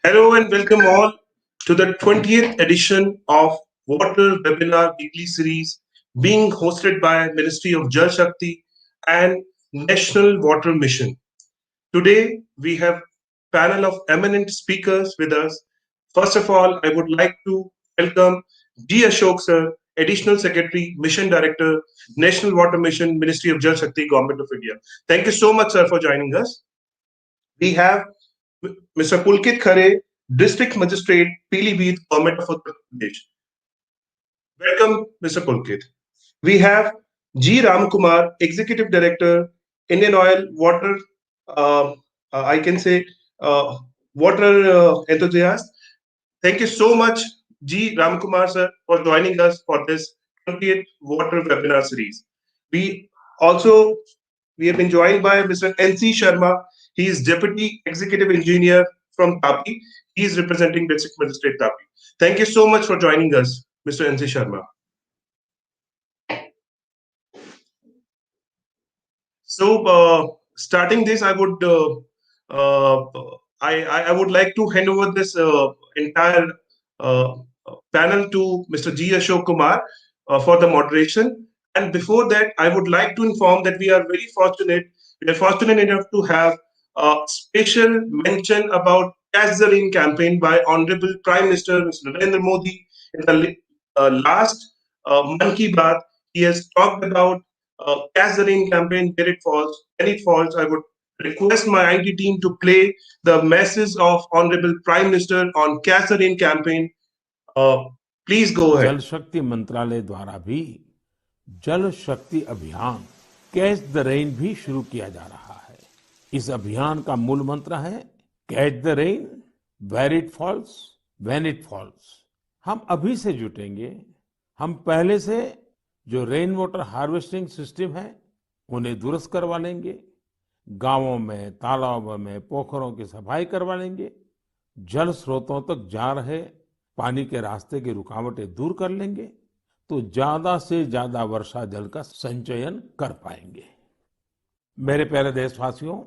Hello and welcome all to the 20th edition of Water Webinar Weekly Series being hosted by Ministry of Jal Shakti and National Water Mission. Today we have panel of eminent speakers with us. First of all, I would like to welcome G. Ashok sir, Additional Secretary, Mission Director, National Water Mission, Ministry of Jal Shakti, Government of India. Thank you so much, sir, for joining us. We have Mr. Pulkit Khare, District Magistrate, Pilibhit, Government of Uttar Pradesh. Welcome, Mr. Pulkit. We have G. Ramkumar, Executive Director, Indian Oil Water, I can say, water enthusiast. Thank you so much, G. Ramkumar sir, for joining us for this 20th Water Webinar Series. We also we have been joined by Mr. N.C. Sharma. He is Deputy Executive Engineer from TAPI. He is representing District Magistrate TAPI. Thank you so much for joining us, Mr. N.C. Sharma. So, starting this, uh, I would like to hand over this entire uh, panel to Mr. G. Ashok Kumar for the moderation. And before that, I would like to inform that we are very fortunate. We are fortunate enough to have a special mention about Catch the Rain campaign by Honorable Prime Minister Mr. Narendra Modi in the last Man Ki Baat. He has talked about Catch the Rain campaign, where it falls, when it falls. I would request my IT team to play the message of Honorable Prime Minister on Catch the Rain campaign. Uh, please go ahead. जल शक्ति मंत्रालय द्वारा भी जल शक्ति अभियान catch the rain भी शुरू किया जा रहा है। इस अभियान का मूल मंत्र है catch the rain where it falls when it falls. हम अभी से जुटेंगे। हम पहले से जो रेन वाटर हार्वेस्टिंग सिस्टम है उन्हें दुरुस्त करवा लेंगे। गांवों में, तालाबों में, पोखरों की सफाई करवा लेंगे। जल स्रोतों तक जा रहे पानी के रास्ते की रुकावटें दूर कर लेंगे तो ज्यादा से ज्यादा वर्षा जल का संचयन कर पाएंगे। मेरे प्यारे देशवासियों,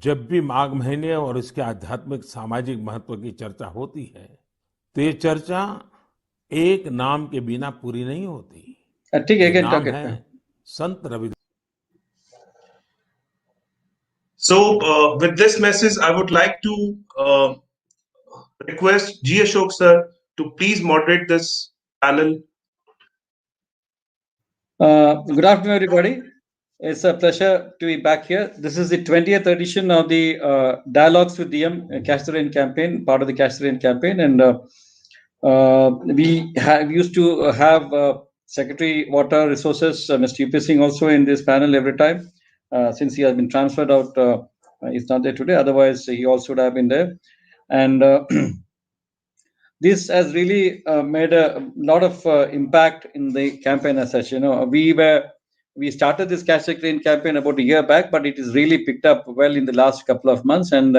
जब भी माघ महीने और इसके आध्यात्मिक सामाजिक महत्व की चर्चा होती है तो ये चर्चा एक नाम के बिना पूरी नहीं होती। ठीक है, ये नाम है संत Ravidas. So, with this message, I would like to request G. Ashok sir to please moderate this panel. Good afternoon, everybody. It's a pleasure to be back here. This is the 20th edition of the Dialogues with DM Catch the Rain campaign, part of the Catch the Rain campaign. And we used to have Secretary Water Resources, Mr. UP Singh, also in this panel every time. Since he has been transferred out, he's not there today. Otherwise, he also would have been there. And this has really made a lot of impact in the campaign as such. We started this Catch the Rain campaign about a year back, but it is really picked up well in the last couple of months. And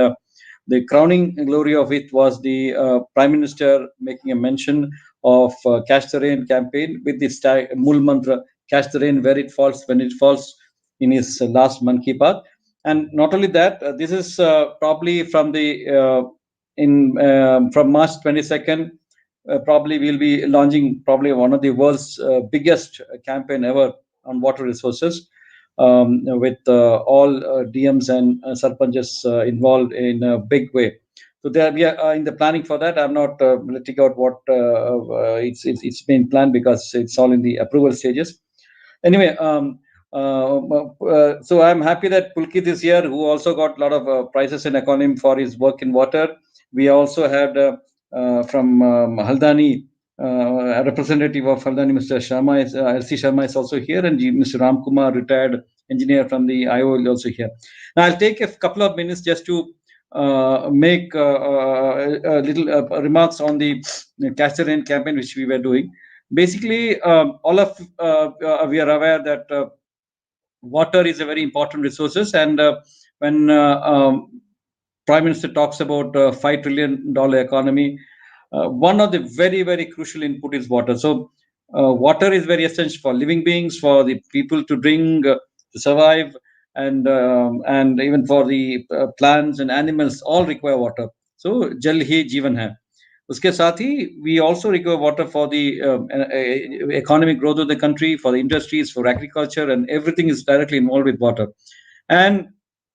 the crowning glory of it was the Prime Minister making a mention of Catch the Rain campaign with this Mool Mantra, Catch the Rain where it falls, when it falls, in his last Man Ki Baat. And not only that, this is probably from the from March 22nd, probably we'll be launching probably one of the world's biggest campaign ever on water resources, with all DMs and Sarpanches involved in a big way. So there we are in the planning for that. I'm not letting out what it's been planned because it's all in the approval stages. Anyway, so I'm happy that Pulkit is here, who also got a lot of prizes in economy for his work in water. We also had from Haldani, a representative of Haldani, Mr. Sharma, LC Sharma is also here, and Mr. Ramkumar, retired engineer from the IO, is also here. Now, I'll take a couple of minutes just to make a little remarks on the Catch the Rain campaign which we were doing. Basically, all of we are aware that water is a very important resources, and when Prime Minister talks about $5 trillion economy, one of the very, very crucial input is water. So water is very essential for living beings, for the people to drink, to survive, and even for the plants and animals, all require water. So Jal Hi Jeevan Hai. उसके साथ ही we also require water for the economic growth of the country, for the industries, for agriculture, and everything is directly involved with water. And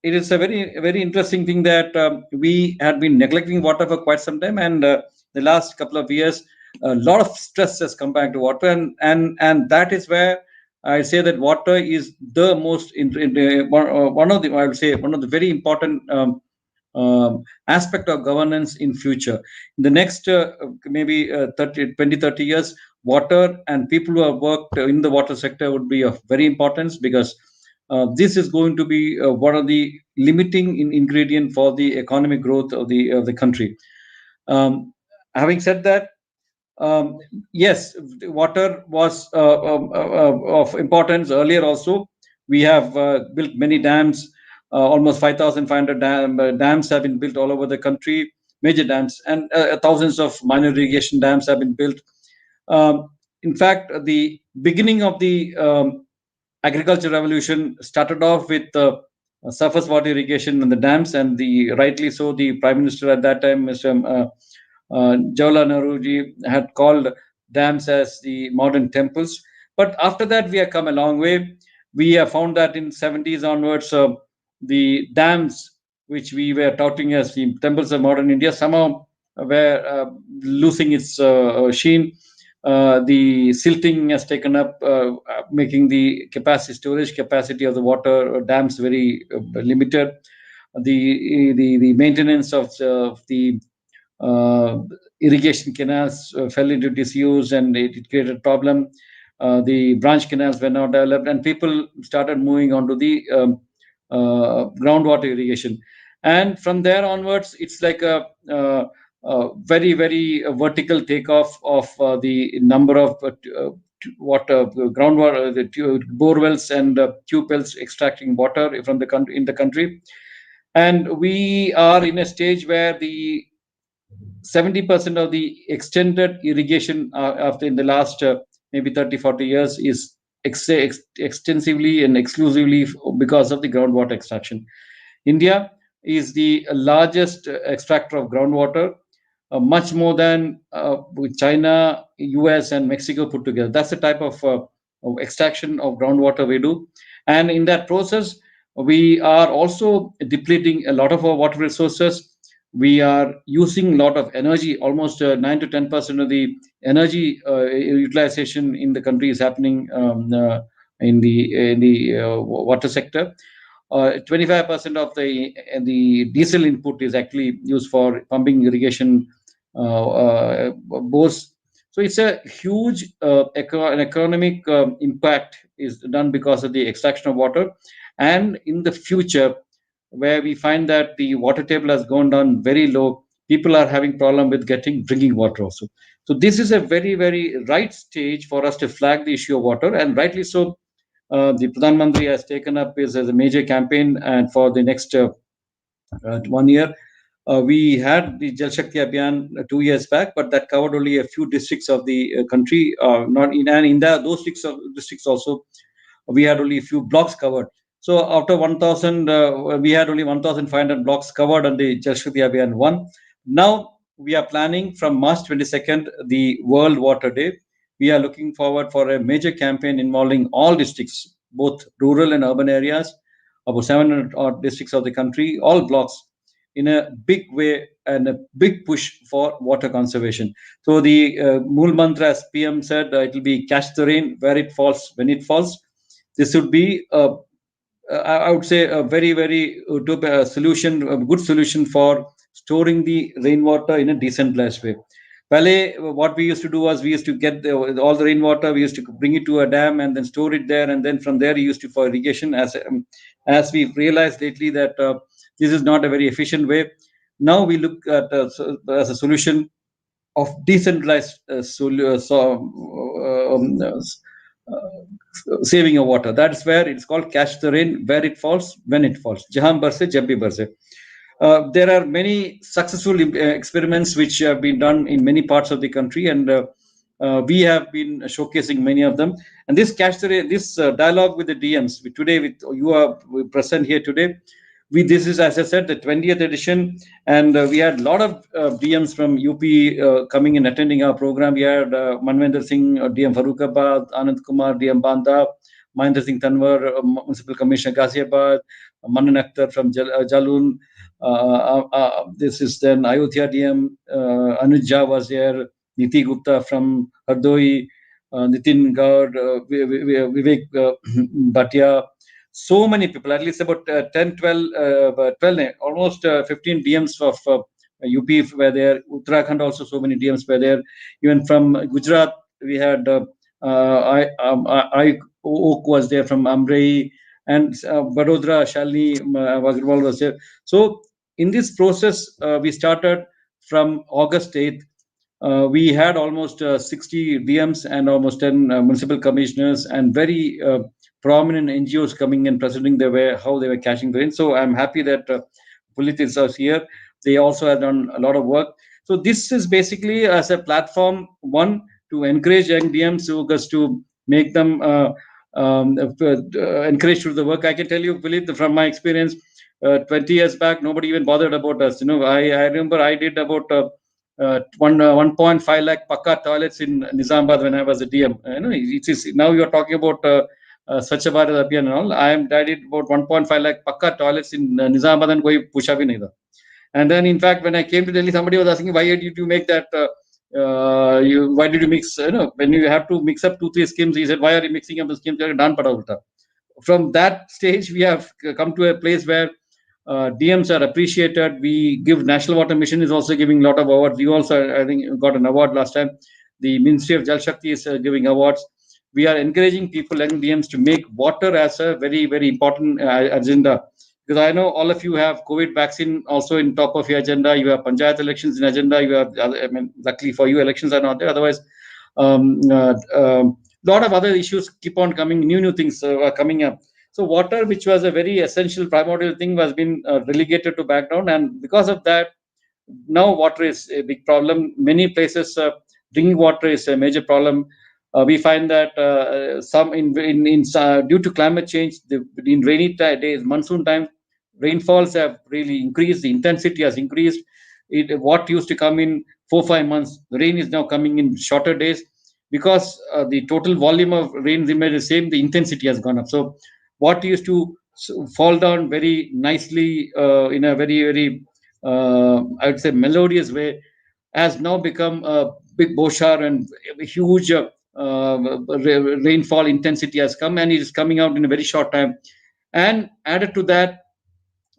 it is a very interesting thing that we had been neglecting water for quite some time, and the last couple of years, a lot of stress has come back to water, and that is where I say that water is the most one of the, I would say, one of the very important aspect of governance in future. In the next maybe 30 years, water and people who have worked in the water sector would be of very importance, because this is going to be one of the limiting ingredient for the economic growth of the country. Having said that, um, yes, water was of importance earlier also. We have built many dams. Almost 5,500 dams have been built all over the country, major dams, and thousands of minor irrigation dams have been built. In fact, the beginning of the agriculture revolution started off with surface water irrigation and the dams, and the rightly so, the Prime Minister at that time, Mr. Jawaharlal Nehru ji, had called dams as the modern temples. But after that, we have come a long way. We have found that in 70s onwards, the dams, which we were touting as the temples of modern India, somehow were losing its sheen. The silting has taken up, making the storage capacity of the water dams very limited. The maintenance of the uh, irrigation canals fell into disuse, and it created a problem. The branch canals were not developed, and people started moving on to the groundwater irrigation. And from there onwards, it's like very vertical takeoff of the number of water groundwater, the bore wells and tube wells extracting water from the country in the country. And we are in a stage where the 70% of the extended irrigation after in the last maybe 30-40 years is extensively and exclusively because of the groundwater extraction. India is the largest extractor of groundwater, much more than China, US, and Mexico put together. That's the type of extraction of groundwater we do. And in that process, we are also depleting a lot of our water resources. We are using a lot of energy. Almost 9 to 10% of the energy utilization in the country is happening in the water sector. 25% of the diesel input is actually used for pumping irrigation bores. So it's a huge an economic impact is done because of the extraction of water. And in the future, where we find that the water table has gone down very low, people are having problem with getting drinking water also. So this is a very right stage for us to flag the issue of water, and rightly so. The Pradhan Mantri has taken up as a major campaign, and for the next 1 year, we had the Jal Shakti Abhiyan 2 years back, but that covered only a few districts of the country. Not in and in those districts also, we had only a few blocks covered. So after 1,000, we had only 1,500 blocks covered on the Jal Shakti Abhiyan 1. Now we are planning from March 22nd, the World Water Day. We are looking forward for a major campaign involving all districts, both rural and urban areas, about 700 odd districts of the country, all blocks, in a big way, and a big push for water conservation. So the Mool Mantra, as PM said, it will be catch the rain where it falls, when it falls. This would be, I would say, a very solution, a good solution for storing the rainwater in a decentralized way. Pale, what we used to do was we used to get all the rainwater, we used to bring it to a dam and then store it there, and then from there we used to for irrigation. As we've realized lately that this is not a very efficient way. Now we look at as a solution of decentralized saving of water. That's where it's called catch the rain where it falls, when it falls. Jahan barse, jab bhi barse. There are many successful experiments which have been done in many parts of the country, and we have been showcasing many of them. And this catch the rain, this dialogue with the DMs today, with you are present here today, this is, as I said, the 20th edition, and we had a lot of DMs from UP coming and attending our program. We had Manvendra Singh, DM Farooqabad, Anand Kumar, DM Banda, Mahendra Singh Tanwar, Municipal Commissioner Ghaziabad, Manan Akhtar from Jalun. This is then Ayodhya DM, Anuj Jha was there, Niti Gupta from Hardoi, Nitin Gaur, Vivek Bhatia. So many people, at least about 10, 12, almost 15 DMs of UP were there. Uttarakhand also, so many DMs were there. Even from Gujarat, we had I Oak was there from Amrei, and Vadodara, Shalini Agarwal was there. So in this process, we started from August 8th. We had almost 60 DMs and almost 10 municipal commissioners and very prominent NGOs coming and presenting their way, how they were catching the rain. So I'm happy that Pulit is here. They also have done a lot of work. So this is basically as a platform, one, to encourage young DMs to make them encouraged to the work. I can tell you, Pulit, from my experience, 20 years back, nobody even bothered about us. I remember I did about 1.5 lakh Pakka toilets in Nizamabad when I was a DM. It is now you are talking about Swachh Bharat Abhiyan and all. I did about 1.5 lakh Pakka toilets in Nizamabad and koi pusha bhi nahi tha. And then, in fact, when I came to Delhi, somebody was asking, why did you make that? Why did you mix? When you have to mix up 2-3 schemes, he said, why are you mixing up the schemes? From that stage, we have come to a place where DMs are appreciated. We give National Water Mission is also giving a lot of awards. You also, I think, got an award last time. The Ministry of Jal Shakti is giving awards. We are encouraging people and DMs to make water as a very, very important agenda. Because I know all of you have COVID vaccine also in top of your agenda. You have Panchayat elections in agenda. You have, luckily for you, elections are not there. Otherwise, lot of other issues keep on coming. New things are coming up. So water, which was a very essential primordial thing, was been relegated to background, and because of that, now water is a big problem. Many places, drinking water is a major problem. We find that some due to climate change, in rainy days, monsoon time, rainfalls have really increased. The intensity has increased. What used to come in 4-5 months, the rain is now coming in shorter days because the total volume of rain remains the same. The intensity has gone up. So what used to fall down very nicely in a very, very, I would say, melodious way, has now become a big boshar, and a huge rainfall intensity has come, and it is coming out in a very short time. And added to that,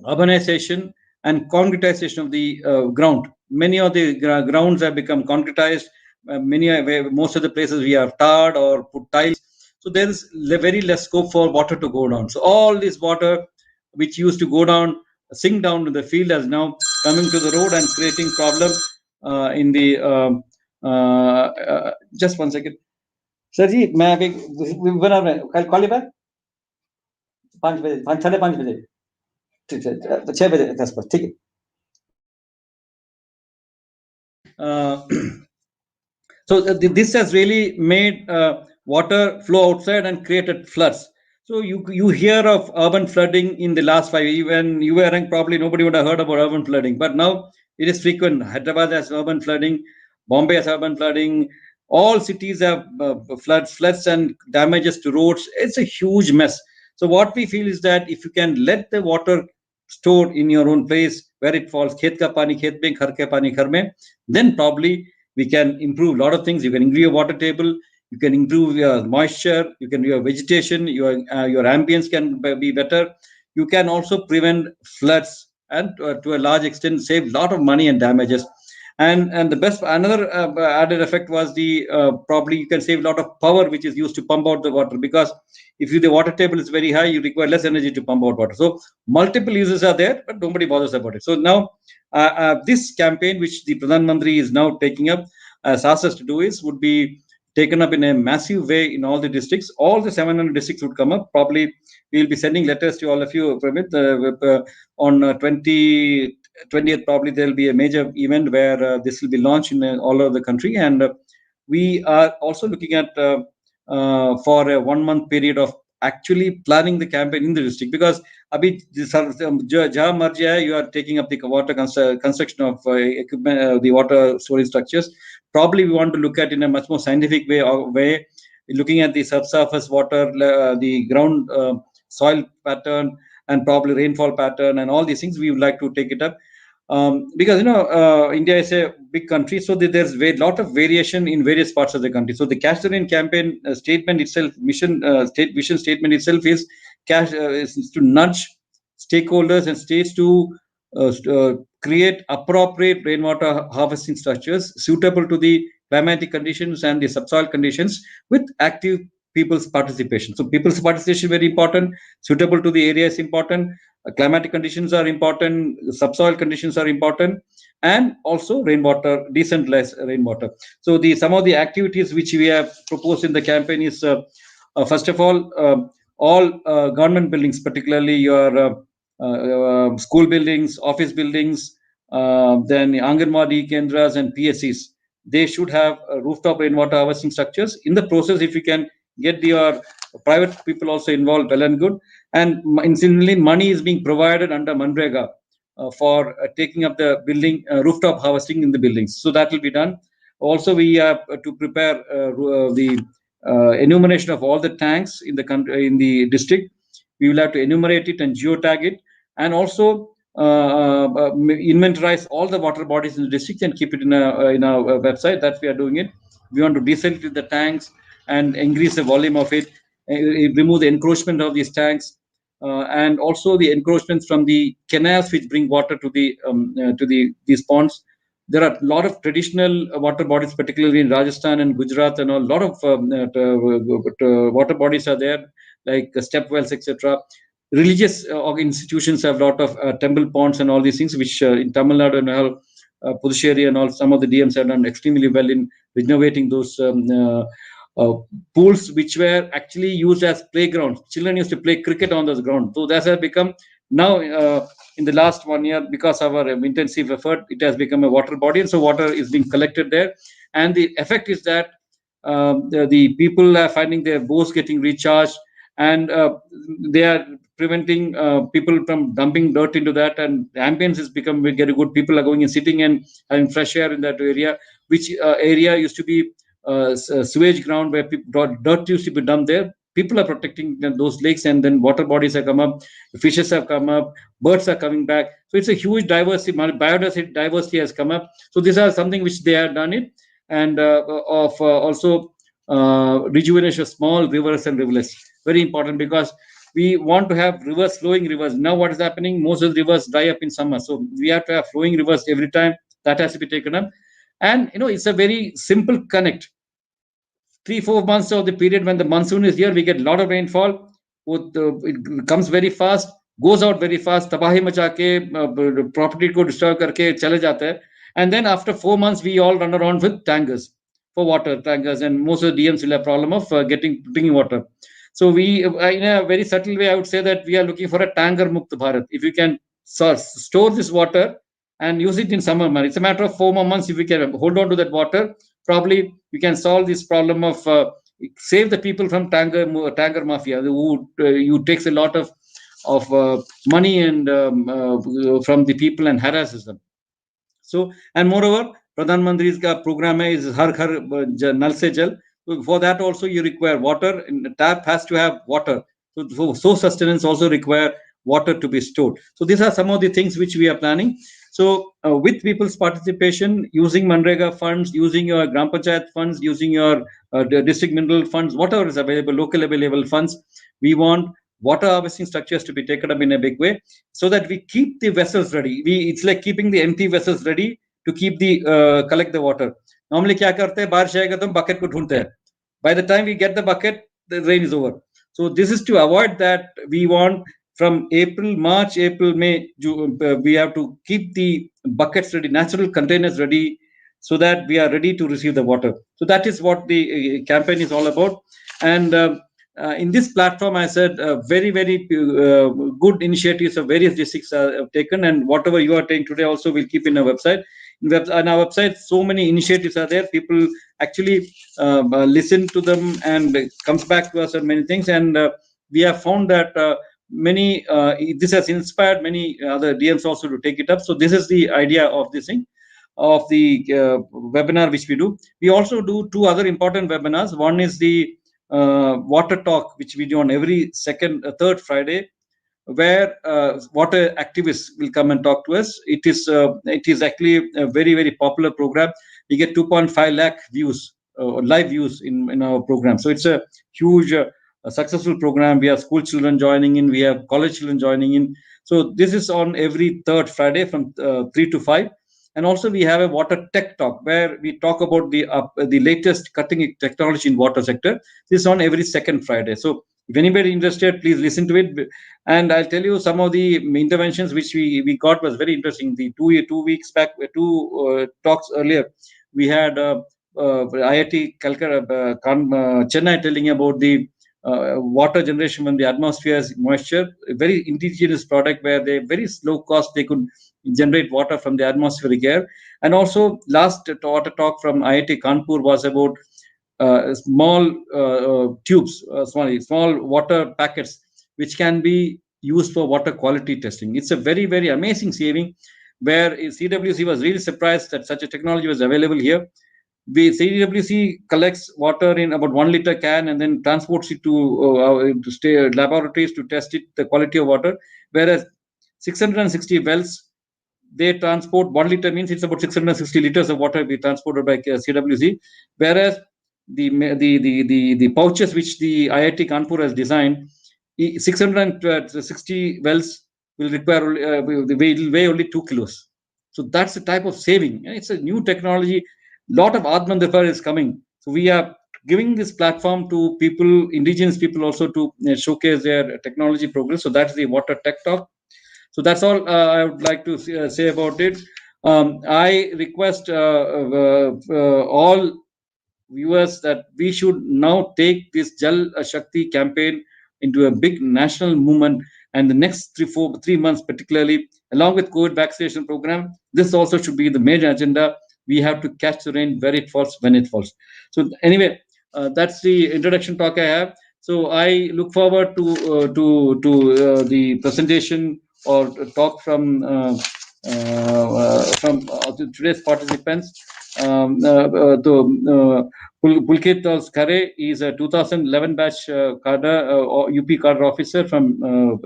urbanization and concretization of the ground. Many of the grounds have become concretized. Most of the places we have tarred or put tiles. So there is very less scope for water to go down. So all this water, which used to go down, sink down to the field, is now coming to the road and creating problem in the. Just 1 second. Sir जी मैं अभी बना रहा हूँ. I'll call you back. 5 बजे, 5:30 बजे. 6 बजे 10 बजे. ठीक है. So this has really made water flow outside and created floods. So you hear of urban flooding in the last 5 years. When you were young, probably nobody would have heard about urban flooding, but now it is frequent. Hyderabad has urban flooding, Bombay has urban flooding. All cities have floods and damages to roads. It's a huge mess. So what we feel is that if you can let the water store in your own place where it falls, khet ka pani khet mein, ghar ka pani ghar mein, then probably we can improve a lot of things. You can increase your water table. You can improve your moisture. You can your vegetation. Your ambience can be better. You can also prevent floods and to a large extent save a lot of money and damages. And the best another added effect was the probably you can save a lot of power which is used to pump out the water, because if the water table is very high, you require less energy to pump out water. So multiple uses are there, but nobody bothers about it. So now this campaign, which the Pradhan Mantri is now taking up, asked us to do, would be taken up in a massive way in all the districts. All the 700 districts would come up. Probably we will be sending letters to all of you, Pramit, on 20th. Probably there will be a major event where this will be launched in all over the country, and we are also looking at for a 1 month period of actually planning the campaign in the district, because abhi jahan marji hai, you are taking up the water construction of equipment, the water storage structures. Probably we want to look at in a much more scientific way, looking at the subsurface water, the ground soil pattern, and probably rainfall pattern, and all these things we would like to take it up. Because India is a big country, so there's a lot of variation in various parts of the country. So the Catch the Rain campaign statement itself, vision statement itself is to nudge stakeholders and states to create appropriate rainwater harvesting structures suitable to the climatic conditions and the subsoil conditions, with active people's participation. So people's participation very important, suitable to the area is important, climatic conditions are important, subsoil conditions are important, and also rainwater, decentralized rainwater. So some of the activities which we have proposed in the campaign is, first of all government buildings, particularly your school buildings, office buildings, then Anganwadi Kendras and PSCs, they should have rooftop rainwater harvesting structures. In the process, if you can get your private people also involved, well and good. And incidentally, money is being provided under Manrega for taking up the building rooftop harvesting in the buildings. So that will be done. Also, we have to prepare the enumeration of all the tanks in the country, in the district. We will have to enumerate it and geotag it, and also inventorize all the water bodies in the district and keep it in our website. That we are doing it. We want to desalinate the tanks and increase the volume of it, remove the encroachment of these tanks, and also the encroachments from the canals which bring water to these ponds. There are a lot of traditional water bodies, particularly in Rajasthan and Gujarat, and a lot of water bodies are there, like step wells, etc. Religious institutions have a lot of temple ponds and all these things, which in Tamil Nadu and all, Puducherry and all, some of the DMs have done extremely well in renovating those pools, which were actually used as playgrounds. Children used to play cricket on those grounds. So that has become now, in the last 1 year, because of our intensive effort, it has become a water body, and so water is being collected there. And the effect is that the people are finding their bores getting recharged, and they are preventing people from dumping dirt into that, and the ambience is becoming very good. People are going and sitting and having fresh air in that area, which area used to be sewage ground where dirt used to be dumped there. People are protecting those lakes, and then water bodies have come up, fishes have come up, birds are coming back. So it's a huge diversity, biodiversity has come up. So these are something which they have done it, and also rejuvenation of small rivers and rivulets. Very important, because we want to have rivers, flowing rivers. Now what is happening? Most of the rivers dry up in summer, so we have to have flowing rivers every time. That has to be taken up, and it's a very simple connect. 3-4 months of the period when the monsoon is here, we get a lot of rainfall. It comes very fast, goes out very fast, tabahi macha ke, property ko destroy karke chale jata hai. And then after 4 months, we all run around with tankers for water, tankers, and most of the DMs will have problem of getting drinking water. So we, in a very subtle way, I would say that we are looking for a tanker mukt Bharat. If you can store this water and use it in summer months, it's a matter of 4 more months. If we can hold on to that water, probably you can solve this problem of save the people from tanker mafia, who takes a lot of money and from the people and harasses them. So, and moreover, Pradhan Mantri's program is Har Ghar Nal Se Jal. So for that also you require water, and the tap has to have water. So sustenance also require water to be stored. So these are some of the things which we are planning. So with people's participation, using Manrega funds, using your Gram Panchayat funds, using your district mineral funds, whatever is available, local available funds, we want water harvesting structures to be taken up in a big way, so that we keep the vessels ready. It's like keeping the empty vessels ready to keep collect the water. Normally क्या करते हैं, बारिश आएगा तो bucket को ढूंढते हैं. By the time we get the bucket, the rain is over. So this is to avoid that. We want from March, April, May, we have to keep the buckets ready, natural containers ready, so that we are ready to receive the water. So that is what the campaign is all about. And in this platform, I said very, very good initiatives of various districts are taken, and whatever you are taking today also we'll keep in our website. On our website, so many initiatives are there. People actually listen to them and comes back to us on many things. And we have found that many this has inspired many other DMs also to take it up. So this is the idea of this thing, of the webinar which we do. We also do two other important webinars. One is the water talk, which we do on every third Friday, where water activists will come and talk to us. It is actually a very, very popular program. We get 2.5 lakh views, live views in our program. So it's a huge, successful program. We have school children joining in. We have college children joining in. So this is on every third Friday from 3 to 5. And also we have a water tech talk where we talk about the latest cutting edge technology in water sector. This is on every second Friday. So if anybody interested, please listen to it. And I'll tell you some of the interventions which we got was very interesting. The 2 weeks back, two talks earlier, we had IIT Calcutta, Chennai telling about the water generation from the atmosphere's moisture, a very indigenous product where they very low cost they could generate water from the atmospheric air. And also last water talk from IIT Kanpur was about small tubes, small water packets, which can be used for water quality testing. It's a very, very amazing saving, where CWC was really surprised that such a technology was available here. CWC collects water in about 1 liter can and then transports it to laboratories to test the quality of water, whereas 660 wells, they transport 1 liter, means it's about 660 liters of water be transported by CWC, whereas the pouches which the IIT Kanpur has designed, 660 wells will require will weigh only 2 kilos. So that's the type of saving. It's a new technology. Lot of Atmanirbhar is coming. So we are giving this platform to people, indigenous people also, to showcase their technology progress. So that's the water tech talk. So that's all I would like to say about it. I request all viewers that we should now take this Jal Shakti campaign into a big national movement, and the next 3 months particularly, along with COVID vaccination program, this also should be the major agenda. We have to catch the rain where it falls, when it falls. So anyway, that's the introduction talk I have. So I look forward to the presentation or talk from today's participants. Pulkit Khare is a 2011 batch cadre, UP cadre officer from.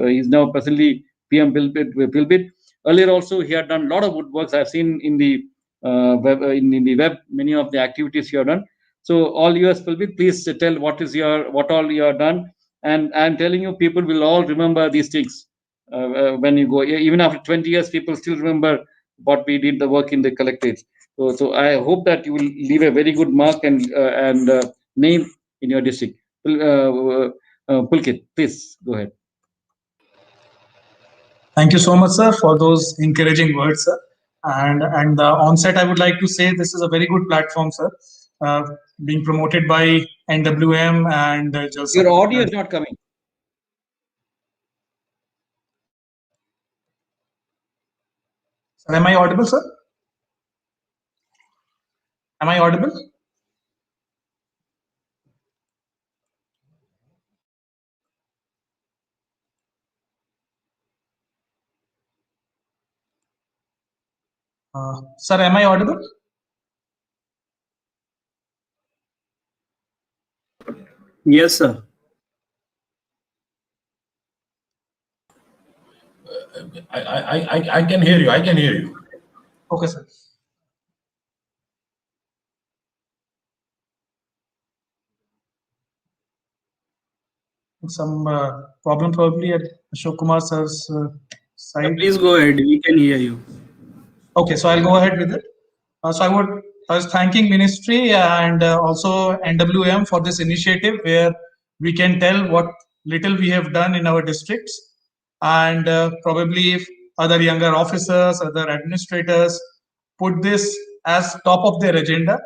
He's now presently PM Pilbit. Earlier also he had done a lot of good works. I've seen in the web, in the web, many of the activities you have done. So all US Pilbit, please tell what all you have done. And I'm telling you, people will all remember these things when you go. Even after 20 years, people still remember what we did, the work in the collectorate. So I hope that you will leave a very good mark and name in your district. Pulkit, please go ahead. Thank you so much, sir, for those encouraging words, sir. And the onset, I would like to say this is a very good platform, sir, being promoted by NWM and just. Your audio is not coming. Sir, am I audible, sir? Am I audible? Sir, am I audible? Yes, sir. I can hear you. I can hear you. Okay, sir. Some problem probably at Ashok Kumar sir's side. Please go ahead. We can hear you. Okay, so I'll go ahead with it. So I was thanking Ministry and also NWM for this initiative where we can tell what little we have done in our districts, and probably if other younger officers, other administrators put this as top of their agenda,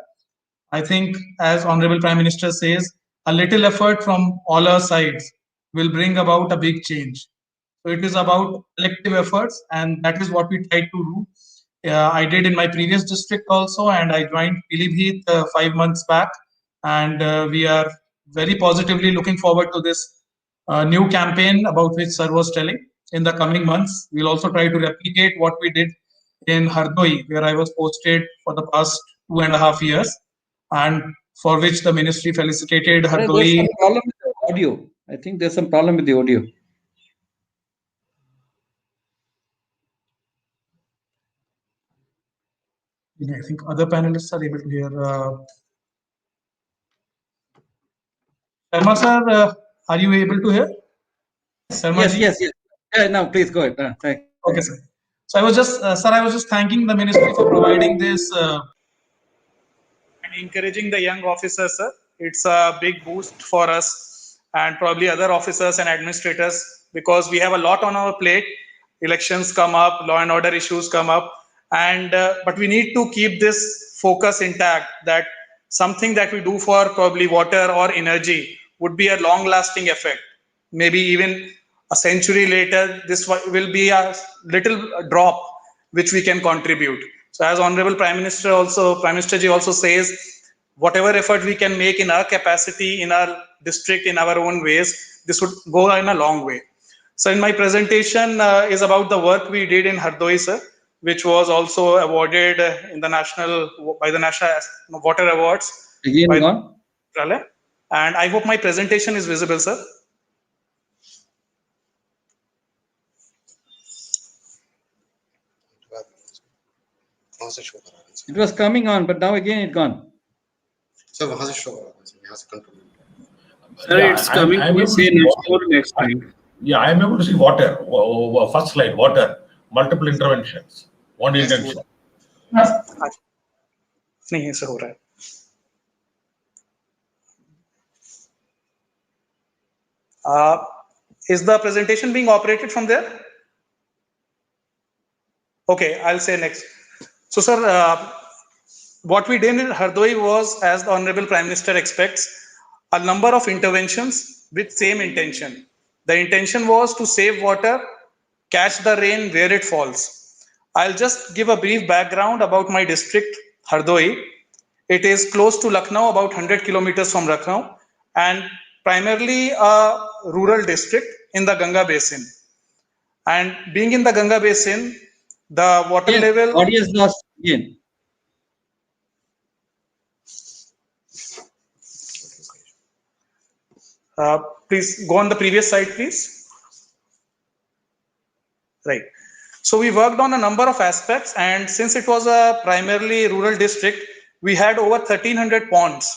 I think, as Honorable Prime Minister says, a little effort from all our sides will bring about a big change. So it is about collective efforts, and that is what we try to do. I did in my previous district also, and I joined Pilibhit 5 months back, and we are very positively looking forward to this new campaign about which sir was telling. In the coming months, we'll also try to replicate what we did in Hardoi, where I was posted for the past 2.5 years, and for which the ministry felicitated There's Hardoi. some problem with the audio. I think there's some problem with the audio. I think other panelists are able to hear. Sharma sir, are you able to hear? Sharma Yes, ji? yes, yes. Yeah, now please go ahead. Thank you. Okay, sir. So I was just, sir, I was just thanking the ministry for providing this and encouraging the young officers, sir. It's a big boost for us and probably other officers and administrators, because we have a lot on our plate. Elections come up, law and order issues come up, and but we need to keep this focus intact, that something that we do for probably water or energy would be a long-lasting effect. Maybe even a century later, this will be a little drop which we can contribute. So as Honorable Prime Minister Ji also says, whatever effort we can make in our capacity, in our district, in our own ways, this would go in a long way. So in my presentation is about the work we did in Hardoi, sir, which was also awarded by the National Water Awards. Again gone. And I hope my presentation is visible, sir. It was coming on, but now again it's gone. Sir, it's coming. We say next time. Yeah, I am able to see water. First slide, water. Multiple interventions. One intention. नहीं ऐसा हो रहा है. Is the presentation being operated from there? Okay, I'll say next. So, sir, what we did in Hardoi was, as the Honorable Prime Minister expects, a number of interventions with same intention. The intention was to save water, catch the rain where it falls. I'll just give a brief background about my district, Hardoi. It is close to Lucknow, about 100 kilometers from Lucknow, and primarily a rural district in the Ganga Basin. And being in the Ganga Basin, the water level... Audience lost again. Please go on the previous slide, please. Right. So we worked on a number of aspects, and since it was a primarily rural district, we had over 1,300 ponds.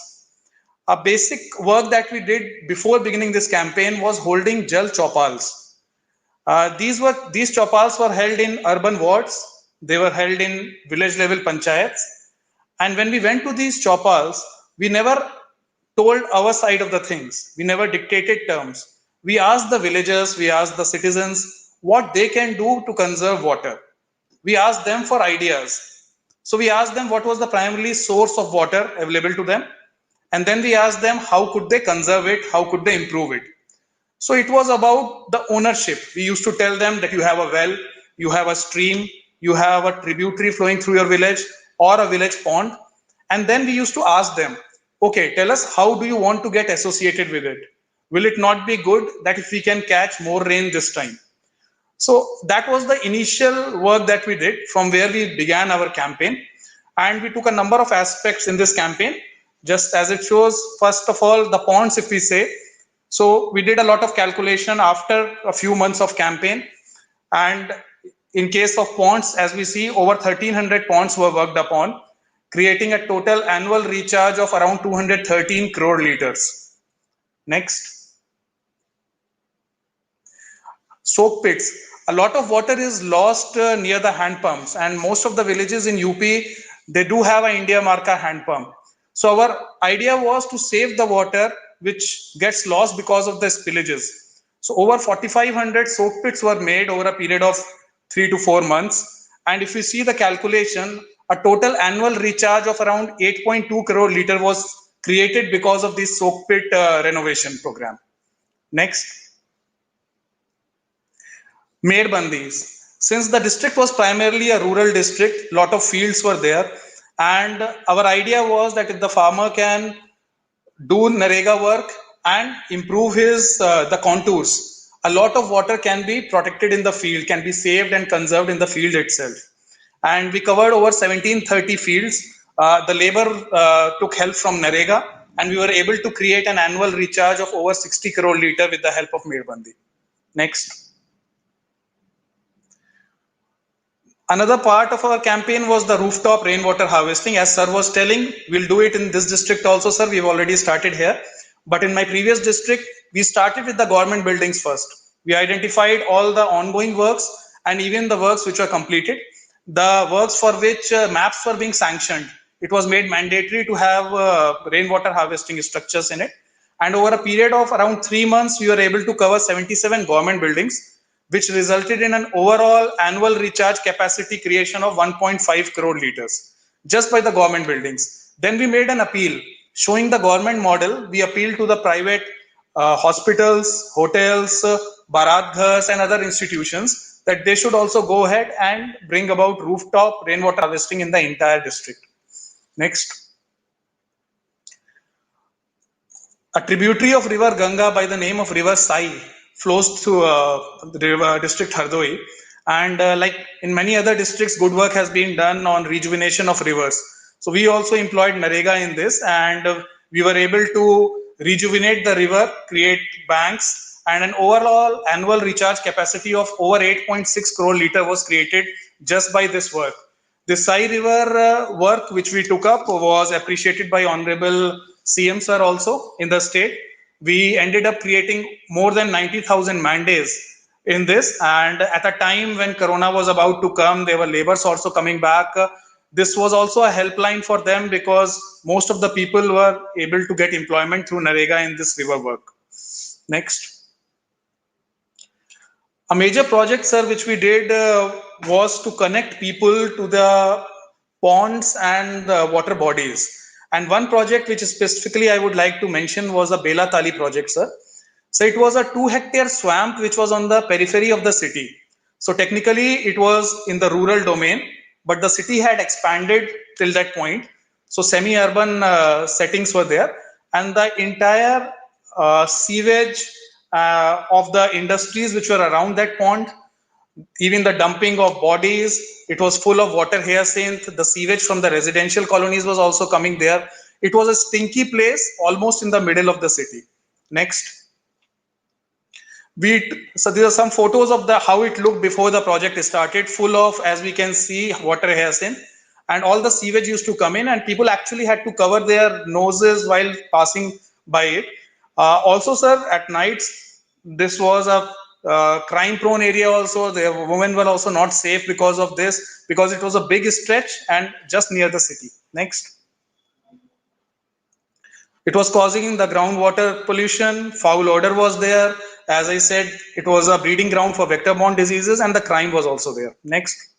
A basic work that we did before beginning this campaign was holding Jal Chaupals. These Chaupals were held in urban wards. They were held in village level panchayats. And when we went to these Chaupals, we never told our side of the things. We never dictated terms. We asked the villagers, we asked the citizens what they can do to conserve water. We asked them for ideas. So we asked them what was the primary source of water available to them. And then we asked them how could they conserve it, how could they improve it. So it was about the ownership. We used to tell them that you have a well, you have a stream, you have a tributary flowing through your village or a village pond. And then we used to ask them, okay, tell us, how do you want to get associated with it? Will it not be good that if we can catch more rain this time? So that was the initial work that we did from where we began our campaign. And we took a number of aspects in this campaign, just as it shows. First of all, the ponds, if we say. So we did a lot of calculation after a few months of campaign. And in case of ponds, as we see, over 1,300 ponds were worked upon, creating a total annual recharge of around 213 crore liters. Next. Soak pits. A lot of water is lost near the hand pumps, and most of the villages in UP, they do have an India Marka hand pump. So our idea was to save the water which gets lost because of the spillages. So over 4,500 soak pits were made over a period of 3 to 4 months. And if you see the calculation, a total annual recharge of around 8.2 crore liter was created because of this soak pit renovation program. Next. Medbandis. Since the district was primarily a rural district, lot of fields were there. And our idea was that if the farmer can do Narega work and improve the contours, a lot of water can be protected in the field, can be saved and conserved in the field itself. And we covered over 1730 fields. The labor took help from NREGA, and we were able to create an annual recharge of over 60 crore litre with the help of Medbandi. Next. Another part of our campaign was the rooftop rainwater harvesting. As sir was telling, we'll do it in this district also, sir. We've already started here. But in my previous district, we started with the government buildings first. We identified all the ongoing works and even the works which were completed. The works for which maps were being sanctioned, it was made mandatory to have rainwater harvesting structures in it. And over a period of around 3 months, we were able to cover 77 government buildings, which resulted in an overall annual recharge capacity creation of 1.5 crore litres just by the government buildings. Then we made an appeal showing the government model. We appealed to the private hospitals, hotels, Bharat Ghars and other institutions that they should also go ahead and bring about rooftop rainwater harvesting in the entire district. Next. A tributary of river Ganga by the name of river Sai flows through the river district Hardoi, and like in many other districts, good work has been done on rejuvenation of rivers. So we also employed NREGA in this, and we were able to rejuvenate the river, create banks, and an overall annual recharge capacity of over 8.6 crore litre was created just by this work. The Sai River work which we took up was appreciated by Honorable CM sir also in the state. We ended up creating more than 90,000 man-days in this, and at a time when Corona was about to come, there were laborers also coming back. This was also a helpline for them because most of the people were able to get employment through NREGA in this river work. Next. A major project, sir, which we did was to connect people to the ponds and the water bodies. And one project which specifically I would like to mention was the Bela Tali project, sir. So it was a 2-hectare swamp which was on the periphery of the city. So technically it was in the rural domain, but the city had expanded till that point. So semi-urban settings were there, and the entire sewage of the industries which were around that pond, even the dumping of bodies, it was full of water hyacinth. The sewage from the residential colonies was also coming there. It was a stinky place almost in the middle of the city. Next. So these are some photos of how it looked before the project started, full of, as we can see, water hyacinth, and all the sewage used to come in and people actually had to cover their noses while passing by it. Also, sir, at nights, this was a crime-prone area also. The women were also not safe because of this, because it was a big stretch and just near the city. Next. It was causing the groundwater pollution, foul odor was there. As I said, it was a breeding ground for vector-borne diseases, and the crime was also there. Next.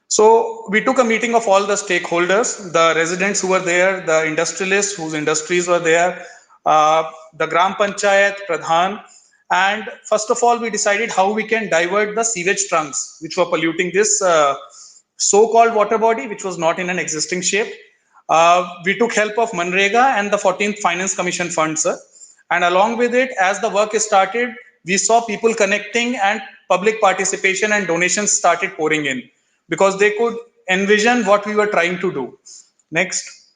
So we took a meeting of all the stakeholders, the residents who were there, the industrialists whose industries were there, the Gram Panchayat, Pradhan, and first of all, we decided how we can divert the sewage trunks which were polluting this so-called water body, which was not in an existing shape. We took help of MNREGA and the 14th Finance Commission funds, sir. And along with it, as the work started, we saw people connecting and public participation and donations started pouring in because they could envision what we were trying to do. Next.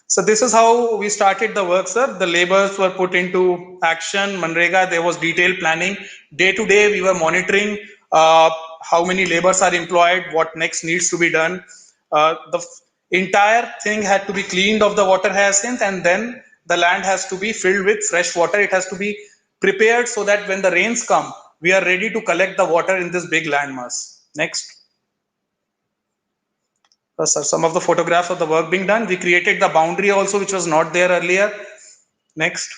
So this is how we started the work, sir. The labors were put into action. MNREGA, there was detailed planning. Day to day, we were monitoring how many labors are employed, what next needs to be done. The entire thing had to be cleaned of the water hyacinth, and then the land has to be filled with fresh water. It has to be prepared so that when the rains come, we are ready to collect the water in this big landmass. Next. Sir, some of the photographs of the work being done. We created the boundary also, which was not there earlier. Next.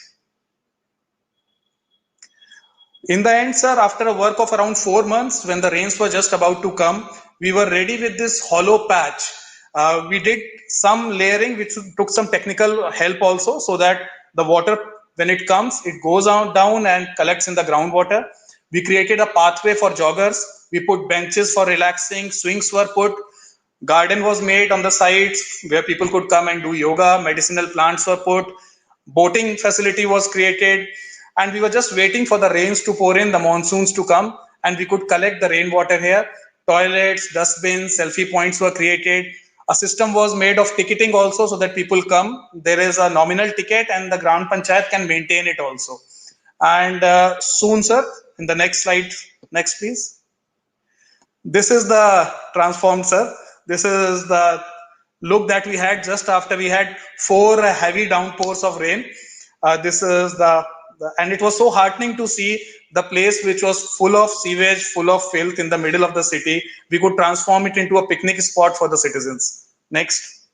In the end, sir, after a work of around 4 months, when the rains were just about to come, we were ready with this hollow patch. We did some layering, which took some technical help also, so that the water, when it comes, it goes down and collects in the groundwater. We created a pathway for joggers. We put benches for relaxing. Swings were put. Garden was made on the sides where people could come and do yoga. Medicinal plants were put. Boating facility was created. And we were just waiting for the rains to pour in, the monsoons to come, and we could collect the rainwater here. Toilets, dustbins, selfie points were created. A system was made of ticketing also, so that people come. There is a nominal ticket and the Gram Panchayat can maintain it also. And soon, sir, in the next slide, next please. This is the transformed, sir. This is the look that we had just after we had 4 heavy downpours of rain. This is and it was so heartening to see the place which was full of sewage, full of filth in the middle of the city. We could transform it into a picnic spot for the citizens. Next.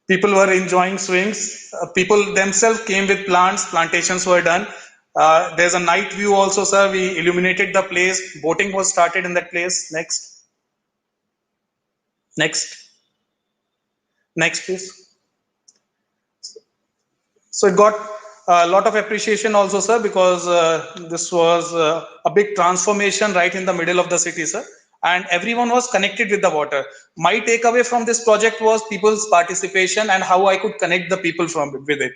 People were enjoying swings. People themselves came with plants. Plantations were done. There's a night view also, sir. We illuminated the place. Boating was started in that place. Next. Next. Next, please. So it got a lot of appreciation also, sir, because this was a big transformation right in the middle of the city, sir. And everyone was connected with the water. My takeaway from this project was people's participation and how I could connect the people with it.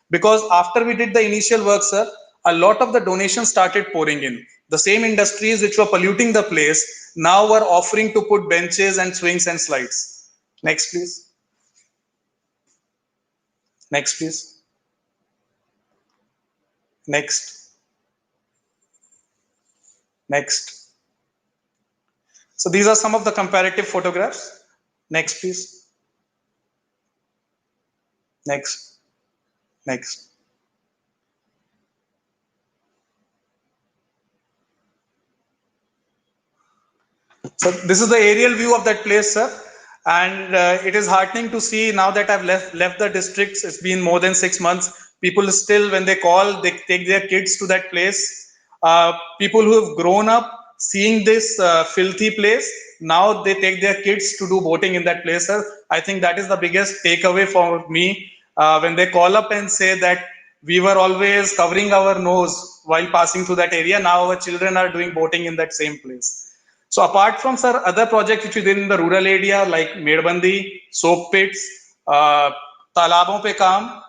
Because after we did the initial work, sir, a lot of the donations started pouring in. The same industries which were polluting the place now were offering to put benches and swings and slides. Next, please. Next, please. Next. Next. So these are some of the comparative photographs. Next, please. Next. Next. So this is the aerial view of that place, sir. And it is heartening to see now that I've left the districts. It's been more than 6 months. People still, when they call, they take their kids to that place. People who have grown up seeing this filthy place, now they take their kids to do boating in that place, sir. I think that is the biggest takeaway for me. When they call up and say that we were always covering our nose while passing through that area, now our children are doing boating in that same place. So apart from, sir, other projects which we did in the rural area like Medbandi, soap pits, talabon pe kaam,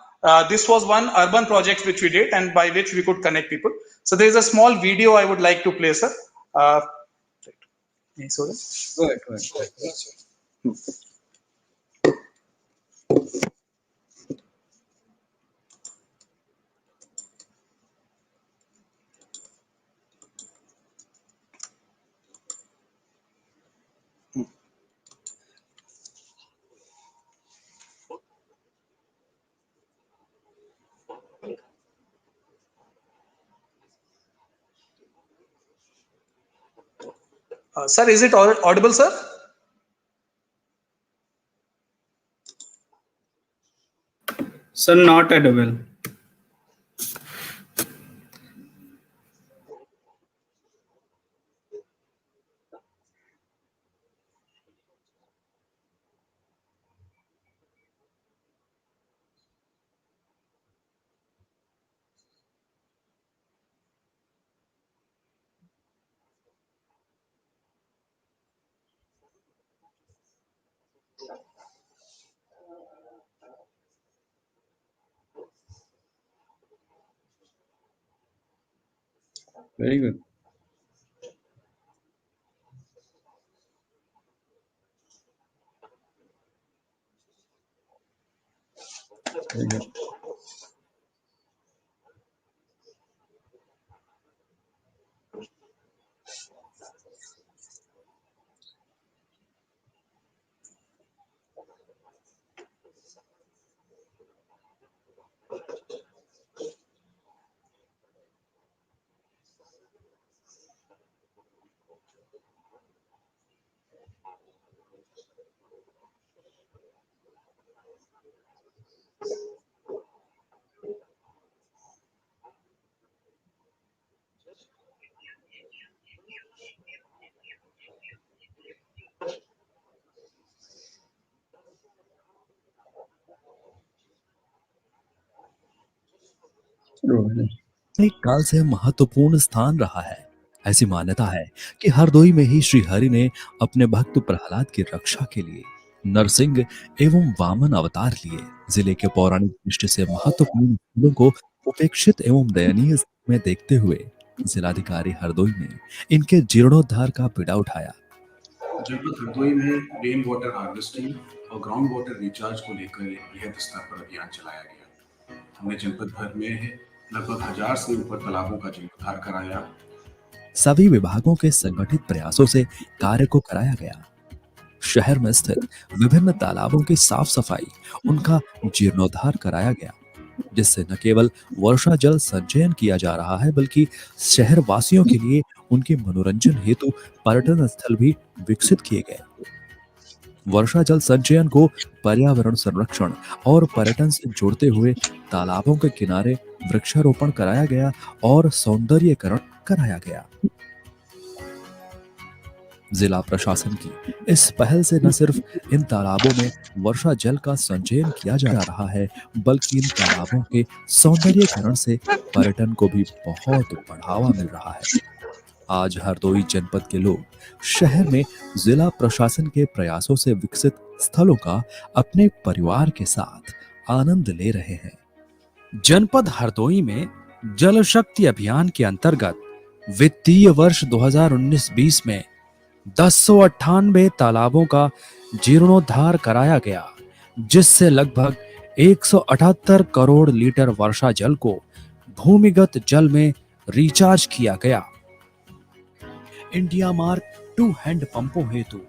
this was one urban project which we did and by which we could connect people. So there is a small video I would like to play, sir. Go ahead. Sir, is it audible, sir? Sir, not audible. Very good. Very good. काल से महत्वपूर्ण स्थान रहा है। ऐसी मान्यता है कि हरदोई में ही श्री हरि ने अपने भक्त प्रहलाद की रक्षा के लिए नरसिंह एवं वामन अवतार लिए। जिले के पौराणिक दृष्टि से महत्वपूर्ण स्थलों को उपेक्षित एवं दयनीय स्थिति में देखते हुए जिलाधिकारी हरदोई ने इनके जीर्णोद्धार का बीड़ा उठाया। जनपद हरदोई में रेन वाटर हार्वेस्टिंग और ग्राउंड वाटर रिचार्ज को लेकर एक बृहद स्तर पर अभियान चलाया गया। हमने जनपद भर में लगभग 1000 से ऊपर तालाबों का जीर्णोद्धार कराया। सभी विभागों के संगठित प्रयासों से कार्य को कराया गया। शहर में स्थित विभिन्न तालाबों की साफ सफाई, उनका जीर्णोद्धार कराया गया, जिससे न केवल वर्षा जल संचयन किया जा रहा है बल्कि शहर वासियों के लिए उनके मनोरंजन हेतु पर्यटन स्थल भी विकसित किए गए। वर्षा जल संचयन को पर्यावरण संरक्षण और पर्यटन से जोड़ते हुए तालाबों के किनारे वृक्षारोपण कराया गया और सौंदर्यीकरण कराया गया। जिला प्रशासन की इस पहल से न सिर्फ इन तालाबों में वर्षा जल का संचयन किया जा रहा है बल्कि इन तालाबों के सौंदर्यीकरण से पर्यटन को भी बहुत बढ़ावा मिल रहा है। आज हरदोई जनपद के लोग शहर में जिला प्रशासन के प्रयासों से विकसित स्थलों का अपने परिवार के साथ आनंद ले रहे हैं। जनपद हरदोई में जल शक्ति अभियान के अंतर्गत वित्तीय वर्ष 2019-20 में 1098 तालाबों का जीर्णोद्धार कराया गया, जिससे लगभग 178 करोड़ लीटर वर्षा जल को भूमिगत जल में रिचार्ज किया गया। इंडिया मार्क 2 हैंड पंपों हेतु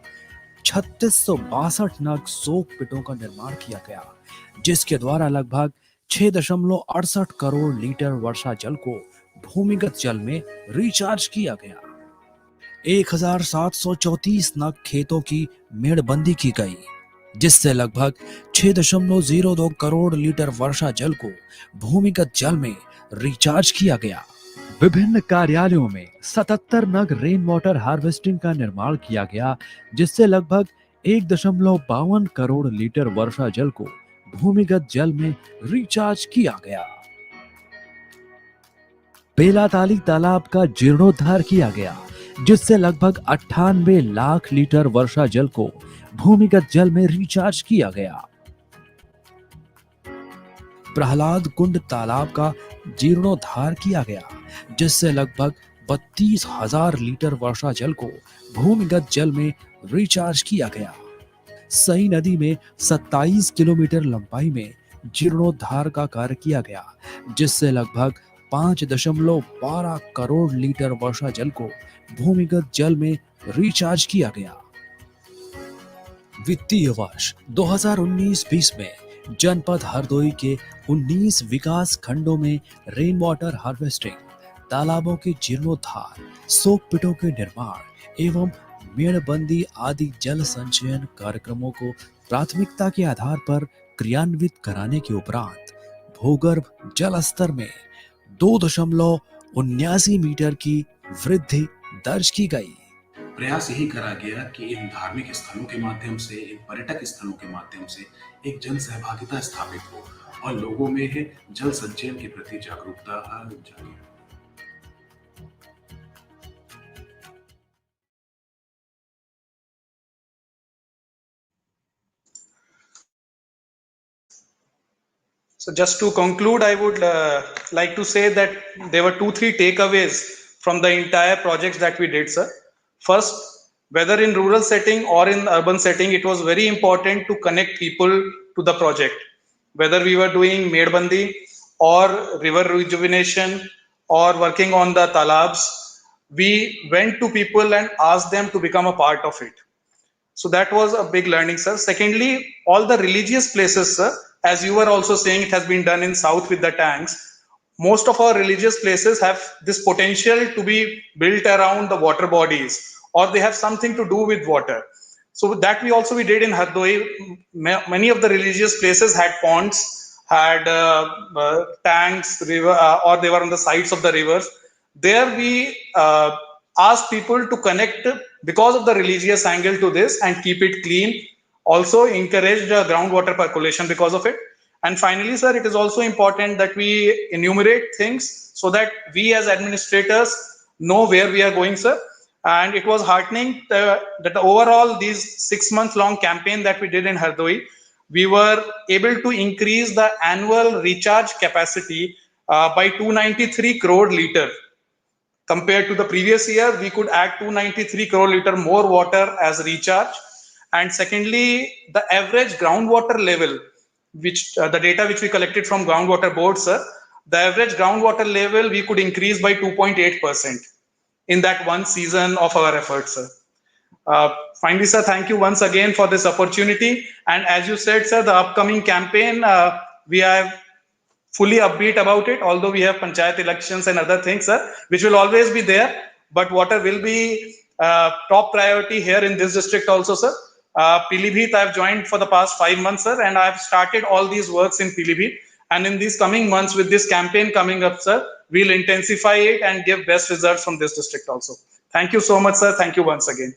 3662 नग सोक पिटों का निर्माण किया गया, जिसके द्वारा लगभग 6.68 करोड़ लीटर वर्षा जल को भूमिगत जल में रिचार्ज किया गया। 1734 नग खेतों की मेड़बंदी की गई, जिससे लगभग 6.02 करोड़ लीटर वर्षा जल को भूमिगत जल में रिचार्ज किया गया। विभिन्न कार्यालयों में 77 नग रेन वाटर हार्वेस्टिंग का निर्माण किया गया, जिससे लगभग 1.52 करोड़ लीटर वर्षा जल को भूमिगत जल में रिचार्ज किया गया। बेलाताली तालाब का जीर्णोद्धार किया गया, जिससे लगभग 98 लाख लीटर वर्षा जल को भूमिगत जल में रिचार्ज किया गया। प्रहलाद कुंड तालाब का जीर्णोद्धार किया गया, जिससे लगभग 32,000 लीटर वर्षा जल को भूमिगत जल में रिचार्ज किया गया। सई नदी में 27 किलोमीटर लंबाई में जीर्णोद्धार का कार्य किया गया, जिससे लगभग 5.12 करोड़ लीटर वर्षा जल को भूमिगत जल में रिचार्ज किया गया। वित्तीय वर्ष 2019-20 में जनपद हरदोई के 19 विकास खंडों में रेन वाटर हार्वेस्टिंग, तालाबों के जीर्णोद्धार, सोक पिटों के निर्माण एवं मेड़बंदी आदि जल संचयन कार्यक्रमों को प्राथमिकता के आधार पर क्रियान्वित कराने के उपरांत भूगर्भ जल स्तर में 2.79 मीटर की वृद्धि दर्ज की गई। प्रयास यही करा गया कि इन धार्मिक स्थलों के माध्यम से, इन पर्यटक स्थलों के माध्यम से एक जन सहभागिता स्थापित हो और लोगों में जल संचयन के प्रति जागरूकता जागे। So just to conclude, I would like to say that there were 2-3 takeaways from the entire projects that we did, sir. First, whether in rural setting or in urban setting, it was very important to connect people to the project. Whether we were doing Medbandi or river rejuvenation or working on the talabs, we went to people and asked them to become a part of it. So that was a big learning, sir. Secondly, all the religious places, sir, as you were also saying, it has been done in South with the tanks. Most of our religious places have this potential to be built around the water bodies, or they have something to do with water. So that we did in Hardoi. Many of the religious places had ponds, had tanks, river, or they were on the sides of the rivers. There we asked people to connect because of the religious angle to this and keep it clean. Also encouraged groundwater percolation because of it. And finally, sir, it is also important that we enumerate things so that we as administrators know where we are going, sir. And it was heartening that the overall these 6 months long campaign that we did in Hardoi, we were able to increase the annual recharge capacity by 293 crore liter. Compared to the previous year, we could add 293 crore liter more water as recharge. And secondly, the average groundwater level, which the data which we collected from groundwater board, sir, the average groundwater level we could increase by 2.8% in that one season of our efforts, sir. Finally, sir, thank you once again for this opportunity. And as you said, sir, the upcoming campaign, we are fully upbeat about it, although we have panchayat elections and other things, sir, which will always be there. But water will be top priority here in this district also, sir. Pilibhit, I've joined for the past 5 months, sir, and I've started all these works in Pilibhit. And in these coming months, with this campaign coming up, sir, we'll intensify it and give best results from this district also. Thank you so much, sir. Thank you once again.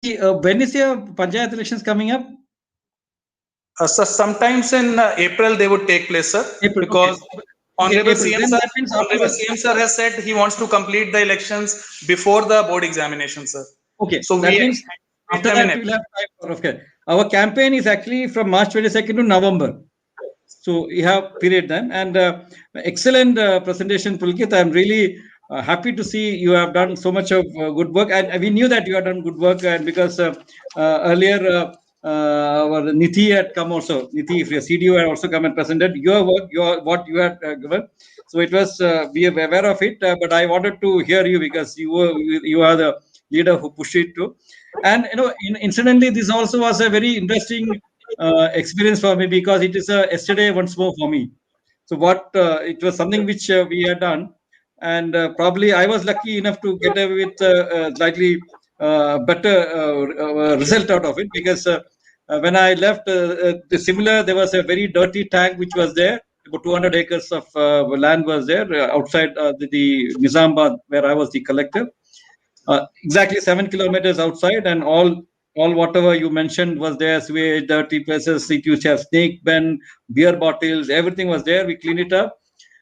When is your panchayat elections coming up? So sometimes in April they would take place, sir, April, because okay. Honorable April. CM Then sir, that means Honorable afterwards. CM sir has said he wants to complete the elections before the board examination, sir. Okay, So that we means after that we will have time for, okay. Our campaign is actually from March 22nd to November. So we have period then. And excellent presentation, Pulkit. I'm really happy to see you have done so much of good work. And we knew that you have done good work. And because earlier our Nithi had come also. Nithi, if your CDO had also come and presented your work, what you had given. So it was, we are aware of it. But I wanted to hear you because you are the leader who pushed it too. And incidentally, this also was a very interesting experience for me because it is yesterday once more for me. So what it was something which we had done, and probably I was lucky enough to get away with slightly better result out of it because when I left there was a very dirty tank which was there. About 200 acres of land was there outside the Nizamabad where I was the collector. Exactly 7 kilometers outside, and all whatever you mentioned was there: sewage, dirty places. It used to have snake pen, beer bottles, everything was there. We cleaned it up,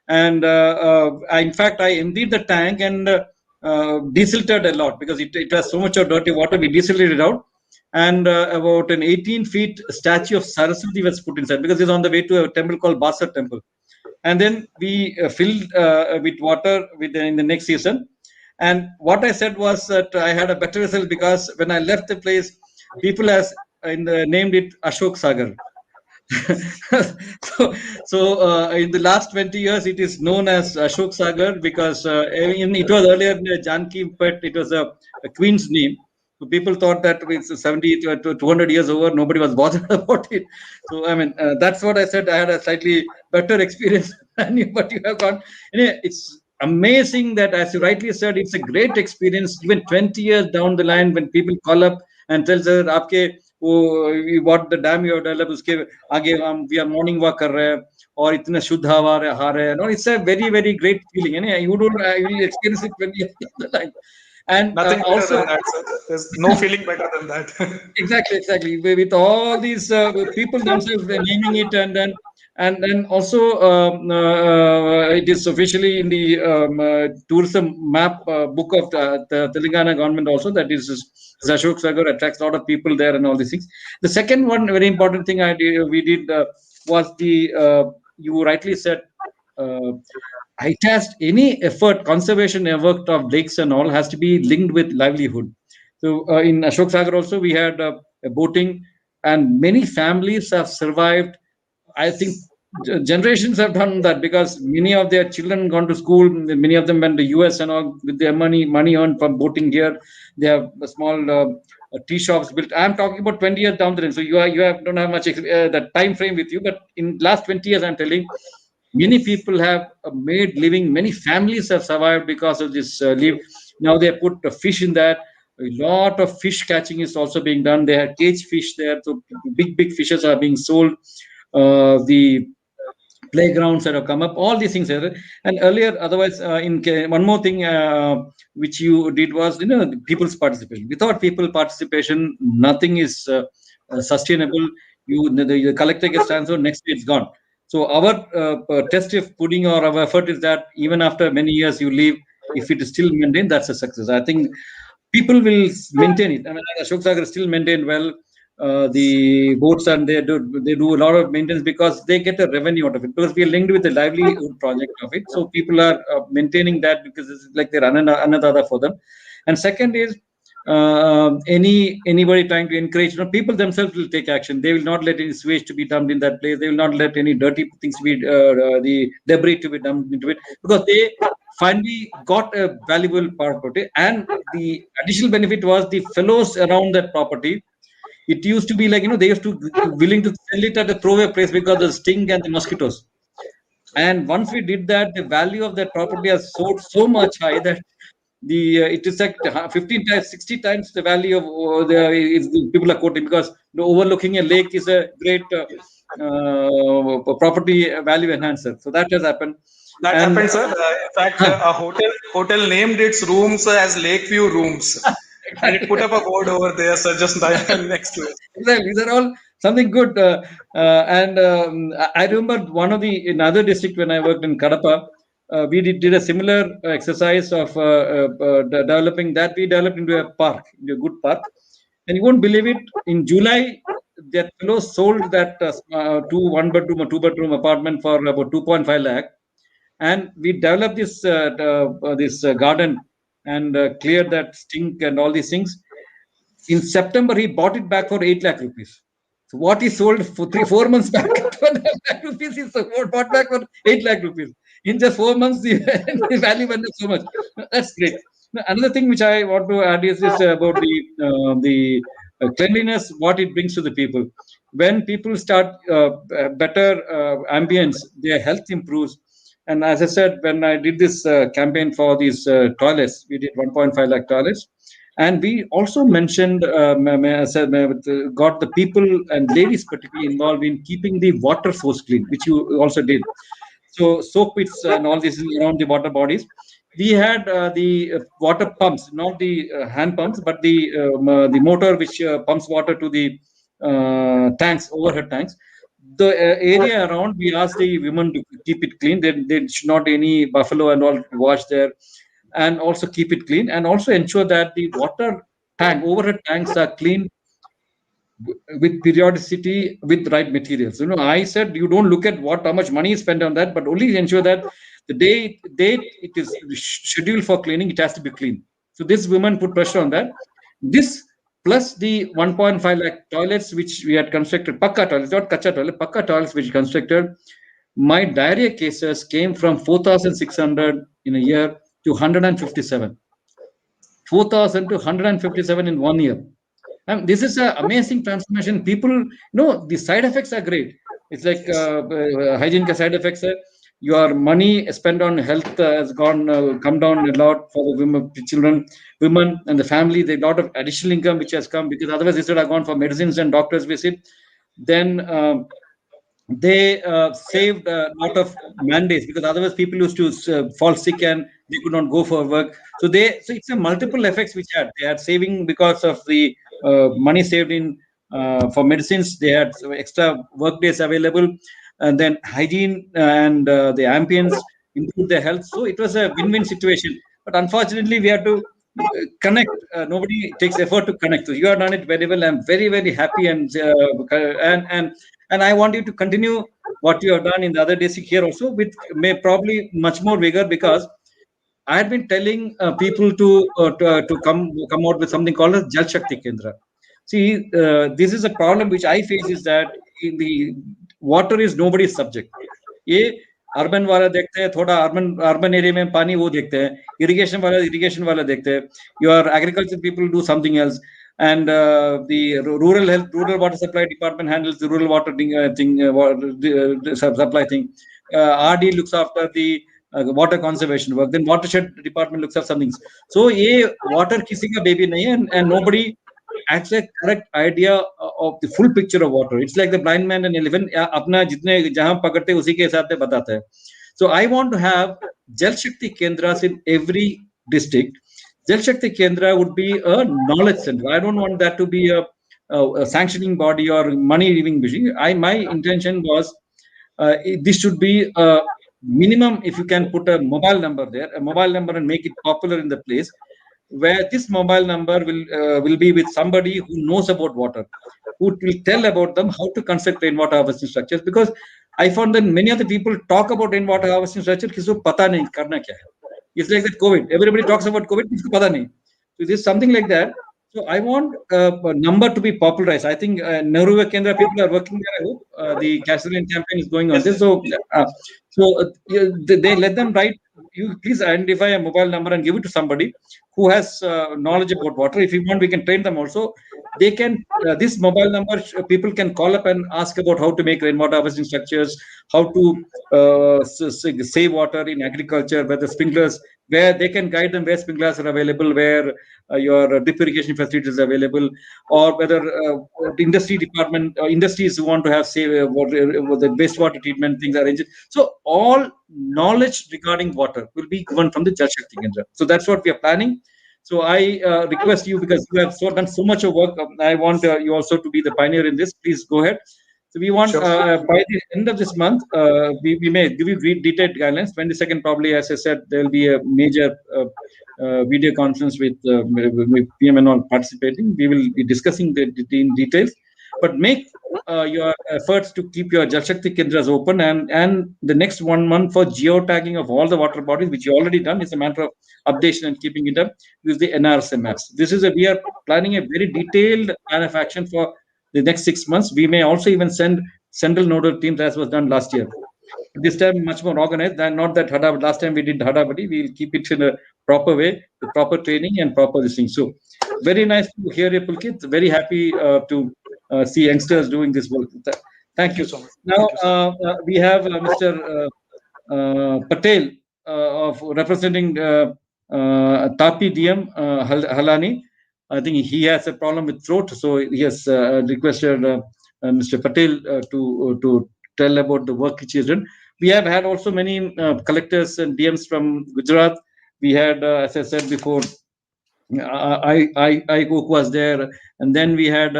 and in fact, I emptied the tank and desilted a lot because it has so much of dirty water. We desilted it out, and about an 18 feet statue of Saraswati was put inside because it's on the way to a temple called Basar Temple, and then we filled with water in the next season. And what I said was that I had a better result because when I left the place, people named it Ashok Sagar. so in the last 20 years, it is known as Ashok Sagar because it was earlier Janki, but it was a queen's name. So people thought that it's 70 to 200 years over, nobody was bothered about it. So I mean, that's what I said. I had a slightly better experience than you, but you have got. Anyway, it's amazing that, as you rightly said, it's a great experience. Even 20 years down the line, when people call up and tell us, what the dam you have developed, uske aage we are morning walk kar rahe hain, or itna shuddh hawa aa raha hai. No, it's a very, very great feeling. You will experience it when you're on the line. And nothing better also, than that, sir. There's no feeling better than that. Exactly. With all these people themselves naming it, and then also it is officially in the tourism map book of the Telangana government also, that is Ashok Sagar attracts a lot of people there and all these things. The second one very important thing we did was you rightly said, it has any effort, conservation effort of lakes and all has to be linked with livelihood. So in Ashok Sagar also we had a boating, and many families have survived. I think generations have done that because many of their children gone to school. Many of them went to US and all with their money earned from boating here. They have a small tea shops built. I'm talking about 20 years down the line. So you don't have much that time frame with you, but in last 20 years, I'm telling. Many people have made living. Many families have survived because of this leave. Now they put a fish in that. A lot of fish catching is also being done. They have cage fish there, so big fishes are being sold. The playgrounds that have come up, all these things. And earlier, otherwise, one more thing which you did was, people's participation. Without people participation, nothing is sustainable. The collector gets transferred, next day it's gone. So our test of pudding or our effort is that even after many years you leave, if it is still maintained, that's a success. I think people will maintain it. I mean, Ashok Sagar is still maintained well. The boats, and they do a lot of maintenance because they get a revenue out of it, because we are linked with the livelihood project of it. So people are maintaining that because it's like they're another for them. And second is anybody trying to encourage, people themselves will take action. They will not let any sewage to be dumped in that place. They will not let any dirty things to be the debris to be dumped into it, because they finally got a valuable property. And the additional benefit was the fellows around that property. It used to be like, they used to willing to sell it at a throwaway price because of the sting and the mosquitoes. And once we did that, the value of that property has soared so much high that it is like 15 times, 60 times the value of the people are quoting, because overlooking a lake is a great property value enhancer. So that has happened. That happened, sir. In fact, a hotel named its rooms as Lakeview Rooms. And it put up a board over there, sir, just next to it. Exactly. These are all something good. I remember in other district when I worked in Kadapa, we did a similar exercise of developing that. We developed into a park, into a good park. And you won't believe it, in July, that fellow sold that one-bedroom or two-bedroom apartment for about 2.5 lakh. And we developed this garden and cleared that stink and all these things. In September, he bought it back for 8 lakh rupees. So what he sold for 4 months back, 12 lakh rupees, he bought back for 8 lakh rupees. In just 4 months, the value went up so much. That's great. Another thing which I want to add is this about the cleanliness, what it brings to the people. When people start better ambience, their health improves. And as I said, when I did this campaign for these toilets, we did 1.5 lakh toilets. And we also mentioned, got the people and ladies particularly involved in keeping the water source clean, which you also did. So soak pits and all this around the water bodies. We had the water pumps, not the hand pumps, but the motor which pumps water to the tanks, overhead tanks. The area around, we asked the women to keep it clean. There should not any buffalo and all wash there, and also keep it clean, and also ensure that the water tank, overhead tanks are clean with periodicity, with right materials. I said you don't look at how much money is spent on that, but only ensure that the day it is scheduled for cleaning, it has to be clean. So this woman put pressure on that. This plus the 1.5 lakh toilets which we had constructed, Pakka toilets, not Kacha toilets, Pakka toilets which constructed. My diarrhea cases came from 4,600 in a year to 157. 4,000 to 157 in 1 year. And this is an amazing transformation. People, the side effects are great. It's like hygiene side effects. Your money spent on health has come down a lot for the women and the family. There's a lot of additional income which has come, because otherwise they would have gone for medicines and doctors visit. Then they saved a lot of mandates, because otherwise people used to fall sick and they could not go for work. So it's a multiple effects which they had saving because of the money saved in for medicines. They had extra work days available, and then hygiene and the ambience improved their health. So it was a win-win situation. But unfortunately, we had to connect. Nobody takes effort to connect. So you have done it very well. I'm very, very happy, and I want you to continue what you have done in the other district here also, with probably much more vigor, because I had been telling people to come out with something called a Jal Shakti Kendra. See, this is a problem which I face, is that in the water is nobody's subject. ये urban वाला देखते हैं, थोड़ा urban area में पानी वो देखते हैं, इरिगेशन वाला देखते हैं, your agriculture people do something else, and the rural water supply department handles the rural water supply thing. RD looks after the water conservation work, then watershed department looks after some things. So ये water किसी का baby नहीं है, and nobody has a correct idea of the full picture of water. It's like the blind man and elephant, अपना जितने जहां पकड़ते उसी के हिसाब से बताता है. So I want to have Jal Shakti Kendras in every district. Jal Shakti Kendra would be a knowledge center. I don't want that to be a sanctioning body or money giving machine. My intention was this should be a minimum. If you can put a mobile number there, and make it popular in the place, where this mobile number will be with somebody who knows about water, who will tell about them how to construct rainwater harvesting structures. Because I found that many of the people talk about rainwater harvesting structure, किसी को पता नहीं करना क्या है. It's like that COVID. Everybody talks about COVID, किसी को पता नहीं. So this is something like that. So I want a number to be popularized. I think Nehru Kendra people are working there. I hope the Gasoline campaign is going on this. So they let them write. You please identify a mobile number and give it to somebody who has knowledge about water. If you want, we can train them also. They can this mobile number people can call up and ask about how to make rainwater harvesting structures, how to save water in agriculture, where the sprinklers, where they can guide them where sprinklers are available, where your drip irrigation facilities are available, or whether the industry department, industries who want to have the wastewater treatment things are arranged. So all knowledge regarding water will be given from the Jal Shakti Kendra. So that's what we are planning. So I request you, because you have done so much of work, I want you also to be the pioneer in this. Please go ahead. So we want by the end of this month, we may give you detailed guidelines. 22nd, probably, as I said, there will be a major video conference with PM and all participating. We will be discussing the details, but make your efforts to keep your Jal Shakti Kendras open, and the next 1 month for geotagging of all the water bodies, which you already done. It's a matter of updation and keeping it up. Use the NRSM maps. We are planning a very detailed plan of action for the next 6 months. We may also even send central nodal teams, as was done last year. This time much more organized than not that Hadabadi. Last time we did Hadabadi. We'll keep it in a proper way, with proper training and proper listening. So very nice to hear you, Pulkit. Very happy to see youngsters doing this work. Thank you so much. Now we have Mr. Patel of representing Tapi DM Halani. I think he has a problem with throat, so he has requested Mr. Patel to tell about the work which he has done. We have had also many collectors and DMs from Gujarat. We had, as I said before, I was there, and then we had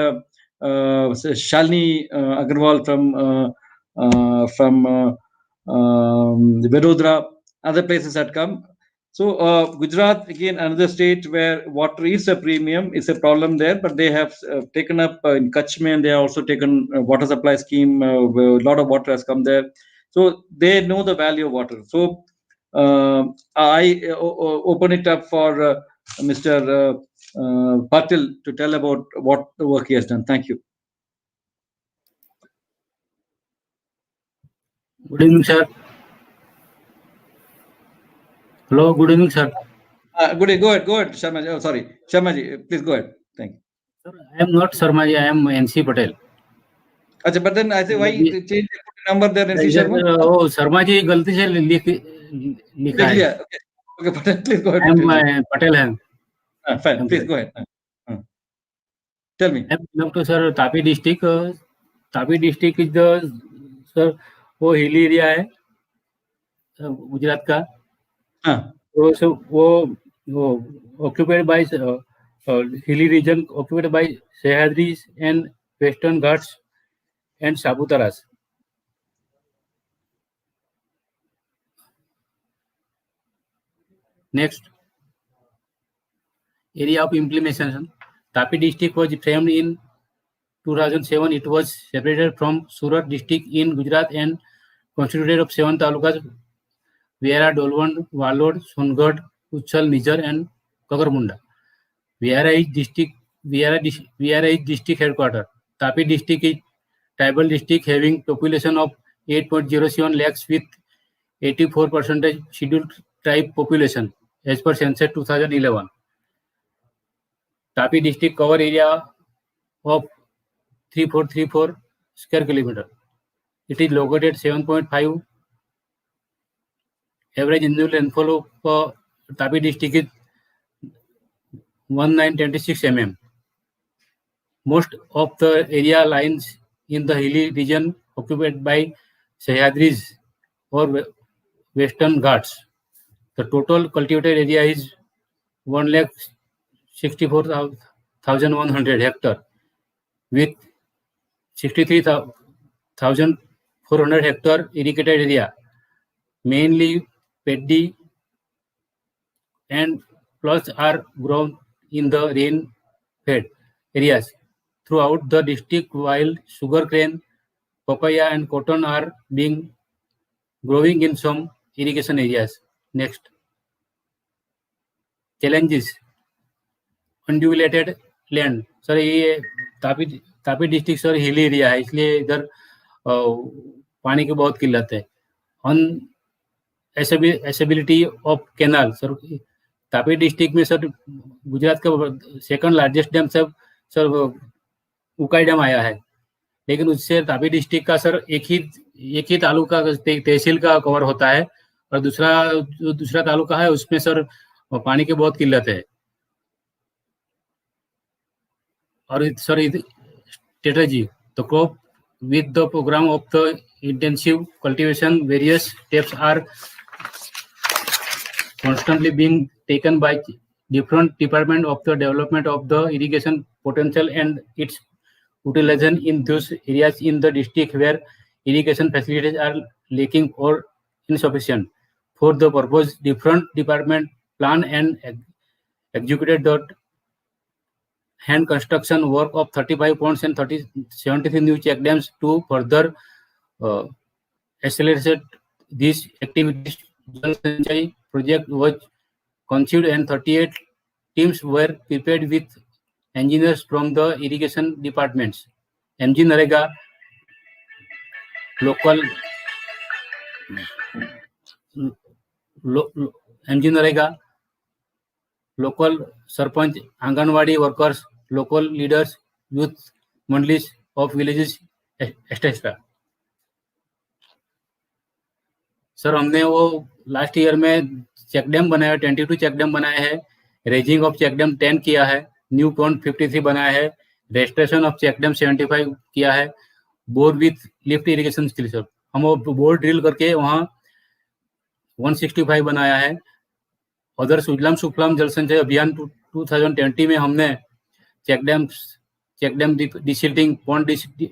Shalini Agarwal from Vadodara. Other places had come. So Gujarat, again, another state where water is a premium. It's a problem there, but they have taken up in Kutch Mein, they have also taken a water supply scheme. Where a lot of water has come there. So they know the value of water. So I open it up for Mr. Patil to tell about what the work he has done. Thank you. Good evening, sir. Hello, good evening, sir. Good evening. Go ahead, Sharmaji. Oh, sorry, Sharmaji, please go ahead. Thank you. Sir, I am not Sharmaji, I am NC Patel. Achha, but then I say why change the number there, NC Sharma? Oh, Sharmaji गलती से लिखा है. Okay, Patel, please go ahead. I am Patel. Fine, please go ahead. Tell me. I belong to sir Tapi district. Tapi district is the sir वो हिली area है गुजरात का. So वो occupied by hilly region occupied by Sahyadris and Western Ghats and Sabutaras. Next, area of implementation. Tapi district was framed in 2007. It was separated from Surat district in Gujarat and constituted of 7 talukas: Viera, Dolwand, Walod, Songad, Uchal, Nijar, and Kagarmunda. Viera is district headquarters. Tapi district is tribal district having population of 8.07 lakhs with 84% scheduled tribe population as per census 2011. Tapi district cover area of 3434 square kilometer. It is located 7.5. Average annual rainfall of Tapi district is 1926 mm. Most of the area lies in the hilly region occupied by Sahyadris or Western Ghats. The total cultivated area is 1,64,100 hectares with 63,400 400 hectare irrigated area, mainly paddy and plus are grown in the rain-fed areas throughout the district, while sugarcane, papaya and cotton are being growing in some irrigation areas. Next. Challenges. Undulated land sir, ये Tapi district sir hilly area है, इसलिए इधर पानी की बहुत किल्लत है. On accessibility of canal sir, Tapi district में सर गुजरात का second largest dam sir Ukai dam आया है, लेकिन उससे तापी डिस्ट्रिक्ट का सर एक ही तालुका तहसील का कवर होता है, और दूसरा तालुका है उसमें सर पानी की बहुत किल्लत है. और sir strategy, the crop with the program of the intensive cultivation, various steps are constantly being taken by different department of the development of the irrigation potential and its utilization in those areas in the district where irrigation facilities are lacking or insufficient. For the purpose, different department plan and executed the hand construction work of 35 ponds and 73 new check dams to further accelerate these activities. Jal Sanchay project was conceived and 38 teams were prepared with engineers from the irrigation departments. MG Narega, MG Narega, local sarpanch, Anganwadi workers, local leaders, youth mandlis of villages, etc. Sir हमने वो last year में check dam बनाया, 22 check dam बनाए हैं, raising of check dam 10 किया है, new pond 53 बनाया है, रेस्ट्रेशन ऑफ चेक डैम 75 किया है, bore with lift irrigation skill. Sir हम वो बोर ड्रिल करके वहाँ 165 बनाया है. उधर सुजलाम सुफलाम जल संचय अभियान 2020 में हमने check dam desilting, pond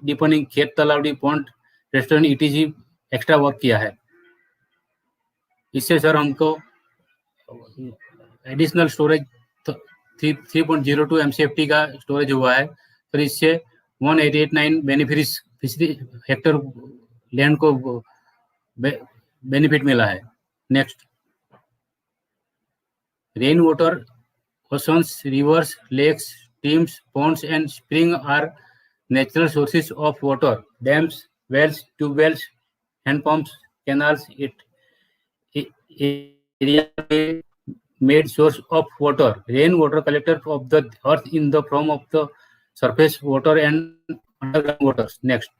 deepening, खेत तालाबड़ी, pond restaurant ETG extra work किया है. इससे सर हमको एडिशनल स्टोरेज 3.02 MCFT का स्टोरेज हुआ है. फिर इससे 1889 बेनिफिशरी हेक्टर लैंड को बेनिफिट मिला है. Next. Rain water, oceans, rivers, lakes, streams, ponds and spring are natural sources of water. Dams, wells, tube wells, hand pumps, canals, area made source of water. Rain water collected of the earth in the form of the surface water and underground waters. Next.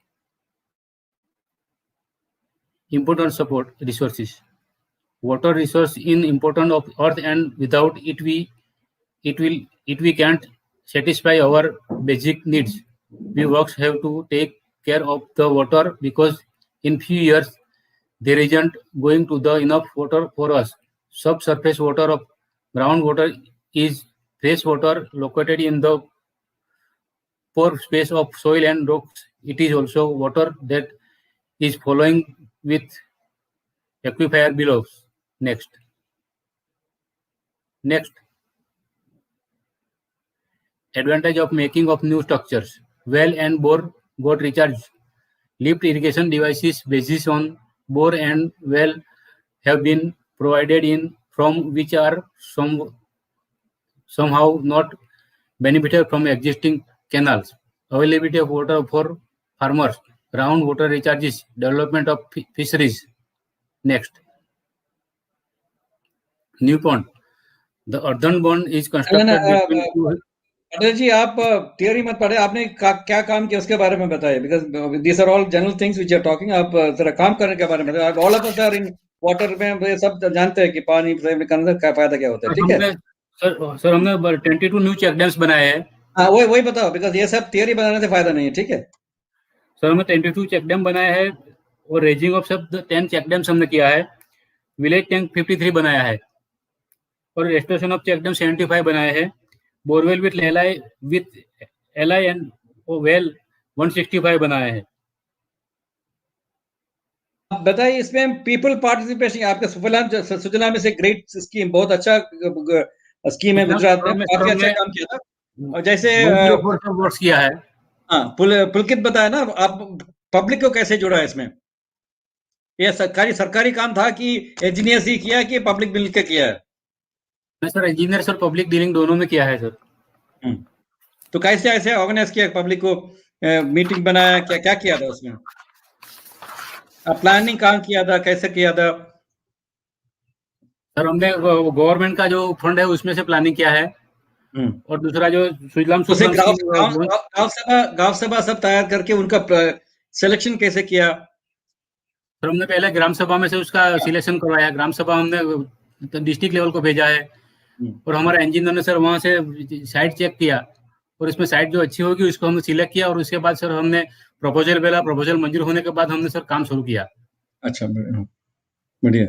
Important support resources. Water resource in important of earth, and without it we can't satisfy our basic needs. We works have to take care of the water because in few years there isn't going to the enough water for us. Subsurface water of groundwater is fresh water located in the pore space of soil and rocks. It is also water that is following with aquifer below. Next. Advantage of making of new structures. Well and bore got recharged. Lift irrigation devices basis on bore and well have been provided in from which are somehow not benefited from existing canals. Availability of water for farmers. Groundwater recharges. Development of fisheries. Next. New pond. The earthen pond is constructed between Atal ji, आप theory मत पढ़े, आपने क्या काम किया उसके बारे में बताइए, because these are all general things which are talking. आप जरा काम करने के बारे में बताइए. All of us are in water में सब जानते हैं कि पानी से का फायदा क्या होता है. ठीक है सर, हमने 22 न्यू चेक डैम्स बनाए हैं. हाँ, वही बताओ, बिकॉज ये सब थियरी बनाने से फायदा नहीं है. ठीक है सर, हमने 22 चेक डैम बनाया है और रेजिंग ऑफ सब 10 चेक डैम्स हमने किया है. विलेज टैंक 53 बनाया है और रेस्टोरेशन ऑफ चेक डैम 75 बनाए हैं. Borewell with LI and well 165 बनाए हैं. आप बताइए इसमें पीपल पार्टिसिपेशन, आपका सुजलाम में से ग्रेट स्कीम, बहुत अच्छा स्कीम है गुजरात में, काफी अच्छा काम किया था। और जैसे 104 वोट्स किया है। हाँ, पुलकित बताया ना, आप पब्लिक को कैसे जोड़ा है इसमें? ये सरकारी काम था कि इंजीनियर्स ही किया कि पब्लिक मिलकर किया है? नहीं सर, इंजीनियर्स और पब्लिक डीलिंग दोनों में किया है सर। तो कैसे ऐसे ऑर्गेनाइज किया, पब्लिक को मीटिंग बनाया, क्या क्या किया था उसमें? प्लानिंग कहाँ किया था, कैसे किया था? सर हमने गवर्नमेंट का जो फंड है उसमें से प्लानिंग किया है, और दूसरा जो सुजलाम उसे गांव सभा सब तैयार करके उनका सिलेक्शन कैसे किया? सर हमने पहले ग्राम सभा में से उसका सिलेक्शन करवाया, ग्राम सभा हमने डिस्ट्रिक्ट लेवल को भेजा है, और हमारा इंजीनियर ने सर वहाँ से साइट चेक किया, और इसमें साइट जो अच्छी होगी उसको हमने सिलेक्ट किया, और उसके बाद सर हमने प्रपोजल भेजा, प्रपोजल मंजूर होने के बाद हमने सर काम शुरू किया। अच्छा, बढ़िया,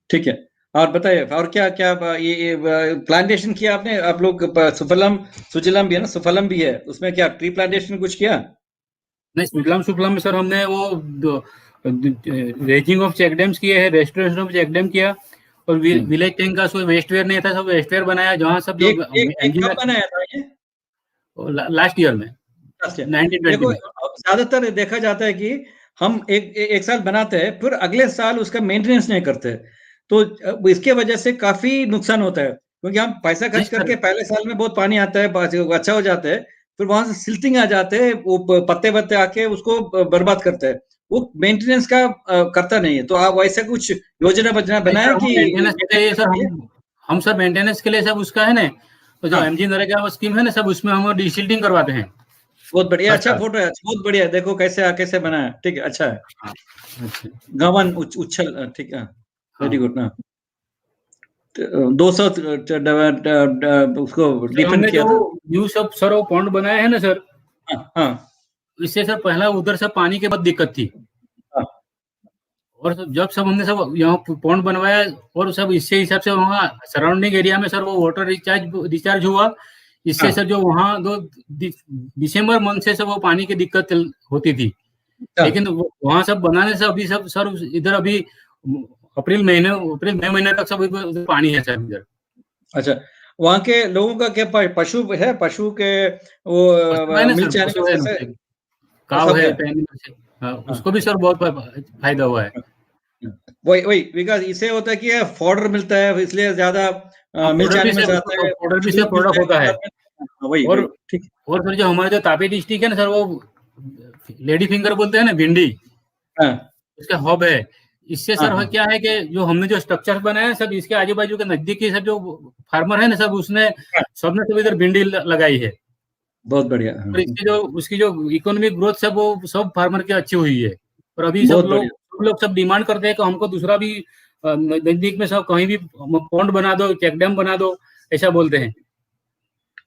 ठीक है। और बताइए, और क्या क्या ये प्लांटेशन किया आपने? आप लोग सुजलाम भी है ना, सुफलम भी है, उसमें क्या ट्री प्लांटेशन कुछ किया? नहीं, सुफलम में सर हमने वो रेजिंग ऑफ चेक डैम्स किए हैं, रेस्टोरेशन ऑफ चेक डैम किया, और विलेज टैंक का वेस्टवेयर नहीं था, सब वेस्टवेयर बनाया, जहाँ सब लोग कब बनाया था ये? लास्ट ईयर में, 1920 में। ज्यादातर देखा जाता है कि हम एक साल बनाते हैं, फिर अगले साल उसका मेंटेनेंस नहीं करते, तो इसके वजह से काफी नुकसान होता है, क्योंकि हम पैसा खर्च करके पहले साल में बहुत पानी आता है, अच्छा हो जाता है, फिर वहां से सिल्टिंग आ जाते हैं, वो पत्ते आके उसको बर्बाद करते हैं, वो मेंटेनेंस का करता नहीं है। तो आप वैसा कुछ योजना बनाया कि हम सब मेंटेनेंस के लिए सब उसका है ना, तो जो एमजी नरेगा स्कीम है ना, सब उसमें हम डिसिल्टिंग करवाते हैं। बहुत बढ़िया, अच्छा फोटो है, बहुत बढ़िया, देखो कैसे बनाया, ठीक है, अच्छा है। गवन उच्छल, ठीक है, वेरी गुड ना। 200 उसको डिफेंड किया था। न्यू सब सर वो पॉन्ड बनाया है ना सर, हाँ, इससे सर पहला उधर से पानी के बाद दिक्कत थी, और जब सब हमने सब यहाँ पॉन्ड बनवाया, और सब इससे हिसाब से वहाँ सराउंडिंग एरिया में सर वो वाटर रिचार्ज हुआ, इससे सर जो वहाँ दिसंबर मंथ से सब वो पानी की दिक्कत होती थी, लेकिन वहाँ सब बनाने से अभी सब सर इधर अभी अप्रैल मई महीने तक सब पानी है सर इधर। अच्छा, वहाँ के लोगों का क्या पशु के वो मिल जाने काव है, उसको भी सर बहुत फायदा हुआ है। वही विकास, इससे होता है कि फॉर्डर मिलता है, इसलिए ज्यादा मिल जाने में जाता है, फॉर्डर भी से प्रोडक्ट होता है। और सर जो हमारे जो तापी डिस्ट्रिक्ट है ना सर, वो लेडी फिंगर बोलते हैं ना, भिंडी, उसका हब है। इससे सर क्या है कि जो हमने जो स्ट्रक्चर बनाया सब इसके आजू बाजू के नजदीक के सब जो फार्मर है ना, सब सबने सब इधर भिंडी लगाई है। बहुत बढ़िया। और उसकी जो इकोनॉमिक ग्रोथ सब वो सब फार्मर की अच्छी हुई है, और अभी सब लोग सब डिमांड करते हैं कि हमको दूसरा भी नजदीक में सब कहीं भी पॉन्ड बना दो, चेक डैम बना दो, ऐसा बोलते हैं।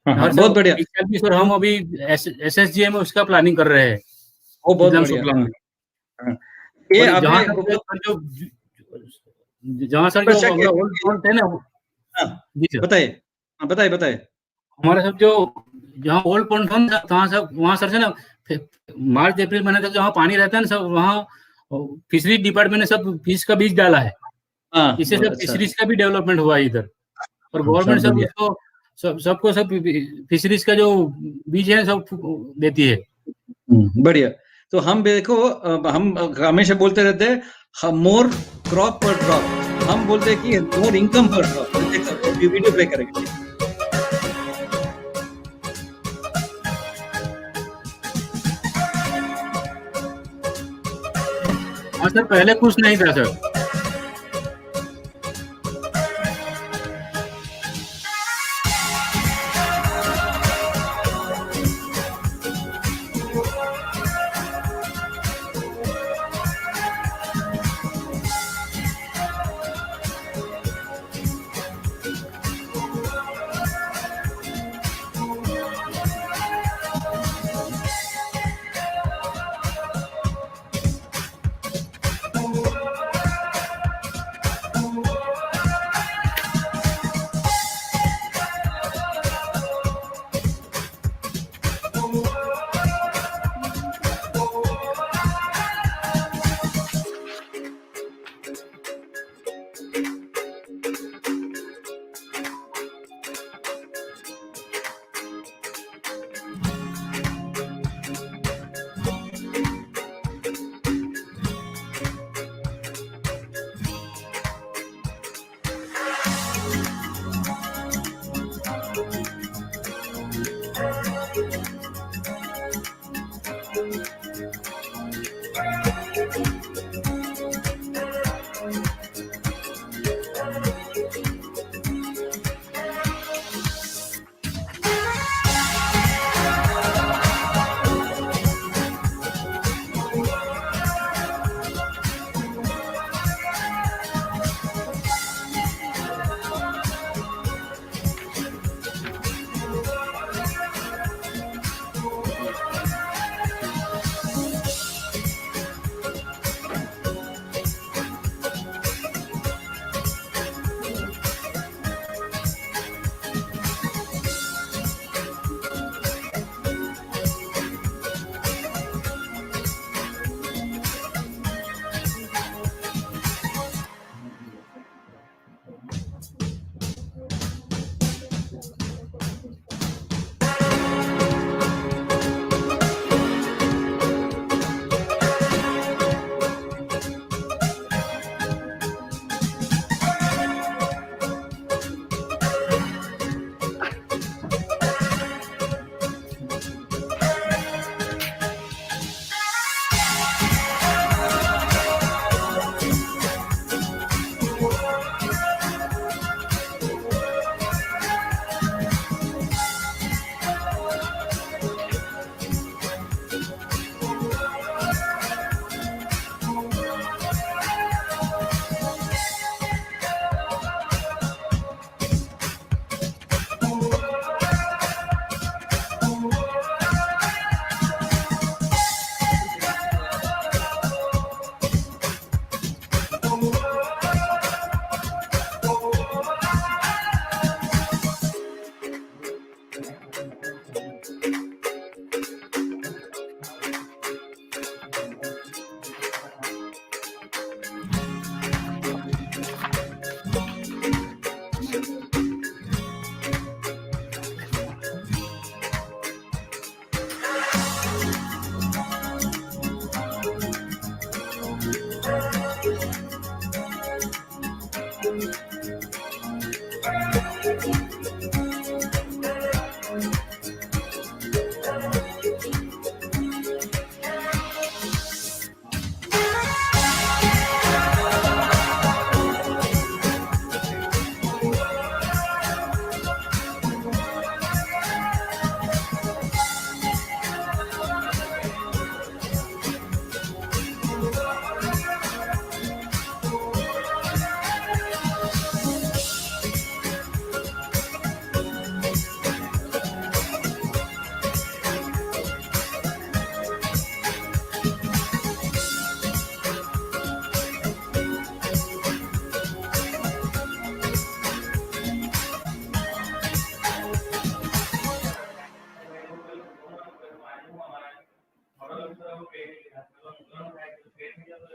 बहुत बढ़िया सर, हम अभी SSGA में उसका प्लानिंग कर रहे हैं। बहुत बढ़िया। जहाँ सर जो ओल्ड थे ना, बताइए। हमारे सब जो जहाँ ओल्ड पॉन्ड था सब वहाँ सर से ना मार्च अप्रैल महीने तक जहाँ पानी रहता है ना, सब वहाँ फिशरी डिपार्टमेंट ने सब फिश का बीज डाला है, इससे सब फिशरीज का भी डेवलपमेंट हुआ है इधर, और गवर्नमेंट सब उसको सबको सब फिशरीज का जो बीज है सब देती है। बढ़िया। तो हम देखो, हम हमेशा बोलते रहते हैं मोर क्रॉप पर ड्रॉप, हम बोलते हैं कि मोर इनकम पर ड्रॉप। वीडियो प्ले करेंगे। हाँ सर, पहले कुछ नहीं था सर।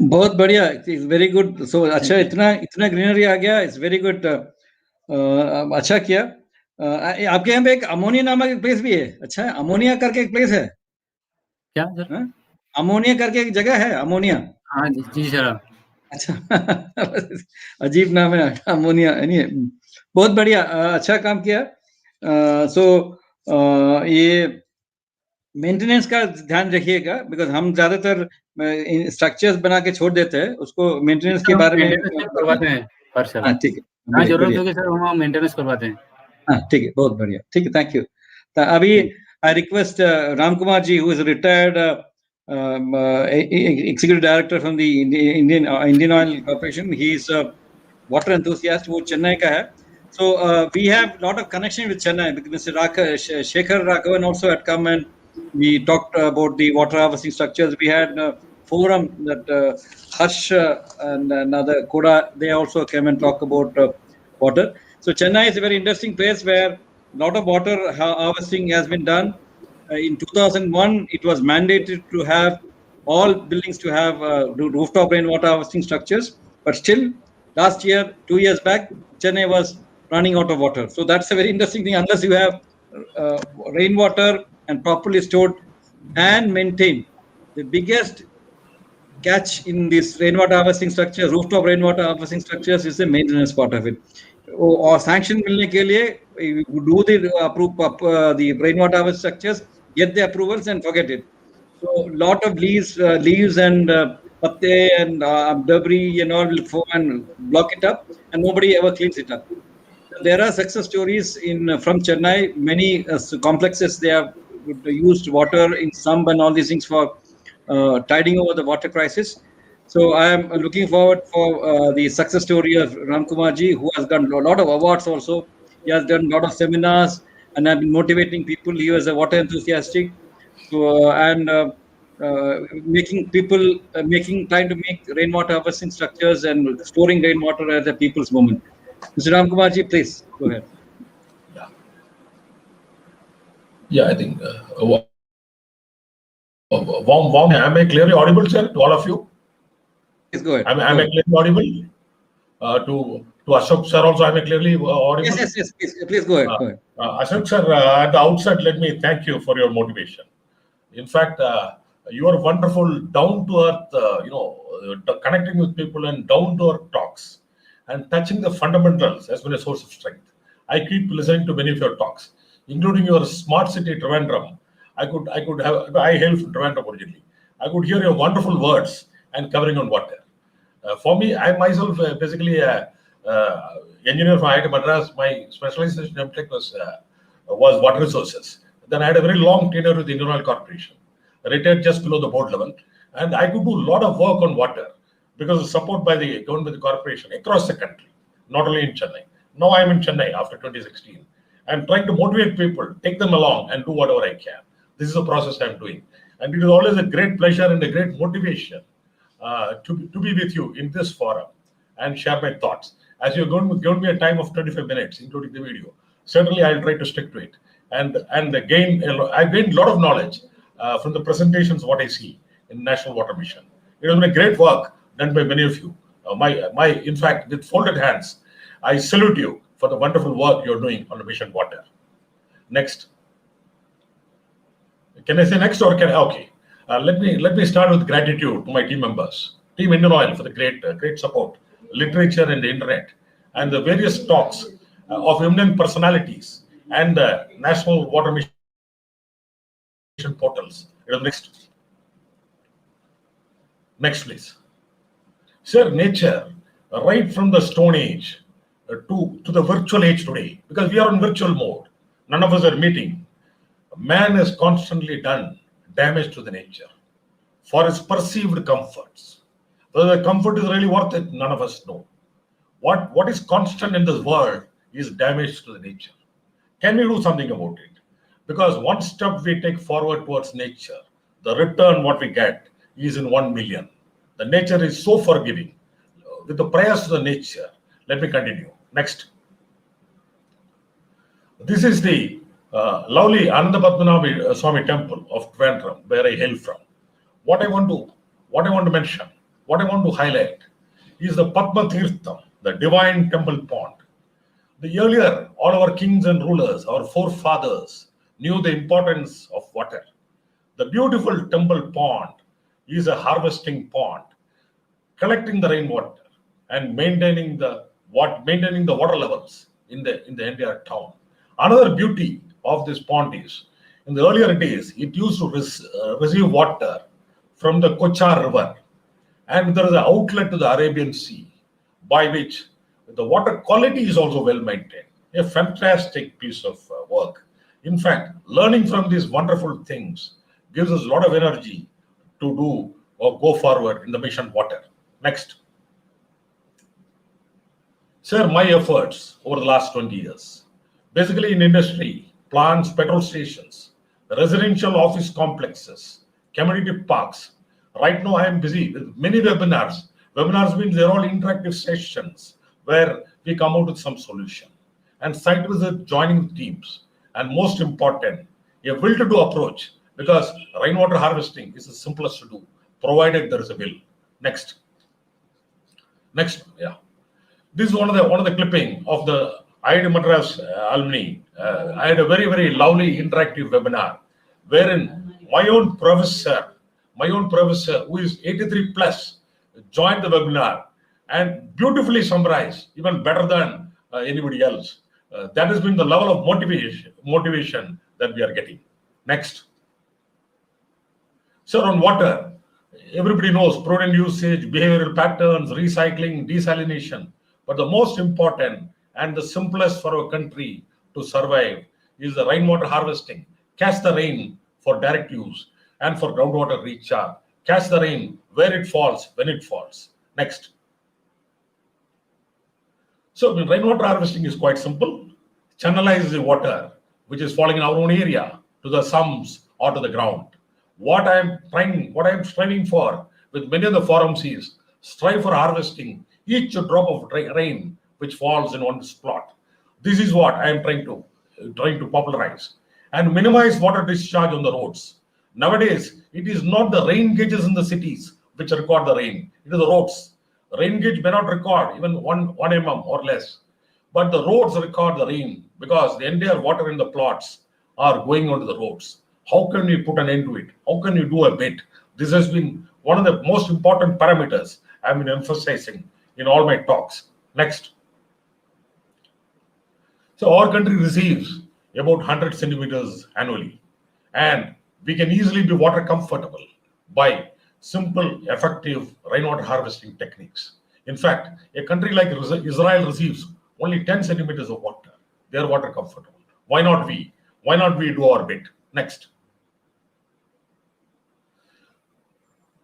बहुत बढ़िया, इट्स वेरी गुड. सो अच्छा, इतना ग्रीनरी आ गया, इट्स वेरी गुड. अच्छा किया. आपके यहाँ पे एक अमोनिया नामक एक प्लेस भी है. अच्छा है, अमोनिया करके एक प्लेस है क्या सर? अमोनिया करके एक जगह है, अमोनिया. हाँ जी सर. अच्छा. अजीब नाम है अमोनिया. बहुत बढ़िया. अच्छा काम किया. सो ये मेंटेनेंस का ध्यान रखिएगा, बिकॉज हम ज्यादातर स्ट्रक्चर्स बना के छोड़ देते हैं, उसको मेंटेनेंस के बारे में करवाते हैं. पर सर हाँ ठीक है, हाँ, जरूरत होगी सर, हम मेंटेनेंस करवाते हैं. हाँ ठीक है, बहुत बढ़िया. ठीक है, थैंक यू. अभी I request Ram Kumar ji, who is retired executive director from the Indian Oil Corporation. He is a water enthusiast, वो चेन्नई का है. So we have lot of connection with Chennai, because Mr. Shekhar Raghavan also had come and we talked about the water harvesting structures. We had a forum that Harsh and another Koda, they also came and talked about water. So Chennai is a very interesting place where a lot of water harvesting has been done. In 2001, it was mandated to have all buildings to have rooftop rainwater harvesting structures. But still, last year, 2 years back, Chennai was running out of water. So that's a very interesting thing. Unless you have rainwater and properly stored and maintained, the biggest catch in this rainwater harvesting structure, rooftop rainwater harvesting structures, is the maintenance part of it. Or sanction milne ke liye, do the rainwater harvesting structures, get the approvals and forget it. So lot of leaves and patte and debris and all will form and block it up, and nobody ever cleans it up. There are success stories from Chennai. Many complexes, they have used water in sump and all these things for tiding over the water crisis. So I am looking forward for the success story of Ram Kumar ji, who has done a lot of awards also. He has done a lot of seminars and have been motivating people. He was a water enthusiastic. So making people, trying to make rainwater harvesting structures and storing rainwater as a people's movement. Mr. Ram Kumar ji, please go ahead. Yeah, I think am I clearly audible, sir, to all of you? Please go ahead. Am I clearly audible? To Ashok sir also, am I clearly audible? Yes, please go ahead. Ashok sir, at the outset, let me thank you for your motivation. In fact, you are wonderful, down to earth, connecting with people and down to earth talks and touching the fundamentals has been a source of strength. I keep listening to many of your talks, including your smart city Trivandrum. I hail from Trivandrum originally. I could hear your wonderful words and covering on water. For me, I myself basically engineer from IIT Madras. My specialization in MTech was water resources. Then I had a very long tenure with the Indian Oil Corporation, retired just below the board level, and I could do a lot of work on water because of support by the government, the corporation across the country, not only in Chennai. Now I am in Chennai after 2016. I'm trying to motivate people, take them along, and do whatever I can. This is a process I'm doing, and it is always a great pleasure and a great motivation to be with you in this forum and share my thoughts. As you're going to give me a time of 25 minutes, including the video, certainly I'll try to stick to it. And I've gained a lot of knowledge from the presentations, what I see in National Water Mission. It has been a great work done by many of you. In fact, with folded hands, I salute you for the wonderful work you're doing on the Mission Water. Next. Can I say next or can I? Okay. Let me start with gratitude to my team members, Team Indian Oil, for the great support, literature and the internet, and the various talks of eminent personalities and the National Water Mission portals. Next, please. Sir, nature, right from the Stone Age to the virtual age today, because we are in virtual mode, none of us are meeting. Man has constantly done damage to the nature for his perceived comforts. Whether the comfort is really worth it, none of us know. What is constant in this world is damage to the nature. Can we do something about it? Because one step we take forward towards nature, the return what we get is in 1 million. The nature is so forgiving. With the prayers to the nature, let me continue. Next. This is the lovely Anandapadmanabhi Swami temple of Trivandrum, where I hail from. What I want to mention what I want to highlight is the Padma Tirtham, the divine temple pond. The earlier, all our kings and rulers, our forefathers, knew the importance of water. The beautiful temple pond is a harvesting pond, collecting the rainwater and maintaining the water levels in the entire town. Another beauty of this pond is, in the earlier days, it used to receive water from the Kochar River, and there is an outlet to the Arabian Sea, by which the water quality is also well maintained. A fantastic piece of work. In fact, learning from these wonderful things gives us a lot of energy to do or go forward in the mission water. Next. Sir, my efforts over the last 20 years, basically in industry, plants, petrol stations, residential office complexes, community parks. Right now, I am busy with many webinars. Webinars means they're all interactive sessions where we come out with some solution. And site visit, joining teams. And most important, a will-to-do approach, because rainwater harvesting is the simplest to do, provided there is a will. Next. Next, yeah. This is one of the clipping of the IIT Madras alumni. I had a very, very lovely interactive webinar wherein my own professor who is 83 plus joined the webinar and beautifully summarized, even better than anybody else. That has been the level of motivation that we are getting. Next. Sir, on water, everybody knows prudent usage, behavioral patterns, recycling, desalination. But the most important and the simplest for our country to survive is the rainwater harvesting. Catch the rain for direct use and for groundwater recharge. Catch the rain where it falls, when it falls. Next. So rainwater harvesting is quite simple. Channelize the water which is falling in our own area to the sumps or to the ground. What I am striving for with many of the forums is strive for harvesting each drop of rain which falls in one spot. This is what I am trying to popularize and minimize water discharge on the roads. Nowadays, it is not the rain gauges in the cities which record the rain. It is the roads. The rain gauge may not record even 1 mm or less, but the roads record the rain because the entire water in the plots are going onto the roads. How can we put an end to it? How can you do a bit? This has been one of the most important parameters I've been emphasizing in all my talks. Next. So our country receives about 100 centimeters annually, and we can easily be water comfortable by simple, effective rainwater harvesting techniques. In fact, a country like Israel receives only 10 centimeters of water. They are water comfortable. Why not we? Why not we do our bit? Next.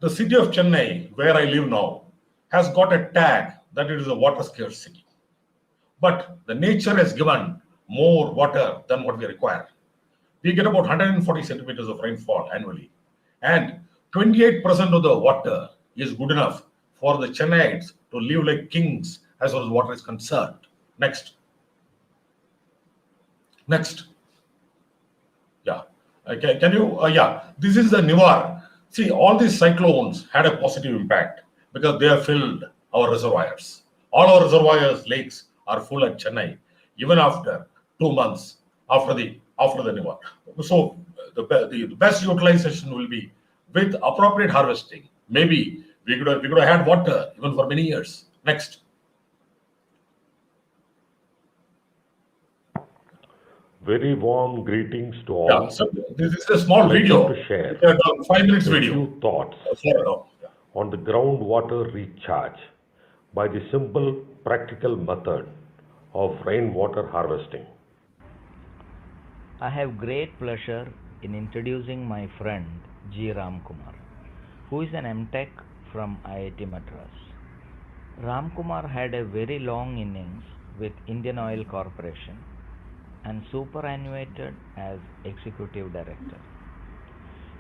The city of Chennai, where I live now, has got a tag that it is a water scarce city. But the nature has given more water than what we require. We get about 140 centimeters of rainfall annually. And 28% of the water is good enough for the Chennaites to live like kings as far as water is concerned. Next. Next. Yeah. Can you? Yeah. This is the Nivar. See, all these cyclones had a positive impact because they have filled our reservoirs. All our reservoirs, lakes are full at Chennai, even after 2 months after the Nivar. So the best utilization will be with appropriate harvesting. Maybe we could have had water even for many years. Next. Very warm greetings to all. Yeah, so this is a small video. To share 5 minutes a video. few thoughts on the groundwater recharge by the simple practical method of rainwater harvesting. I have great pleasure in introducing my friend G. Ramkumar, who is an MTech from IIT Madras. Ramkumar had a very long innings with Indian Oil Corporation and superannuated as executive director.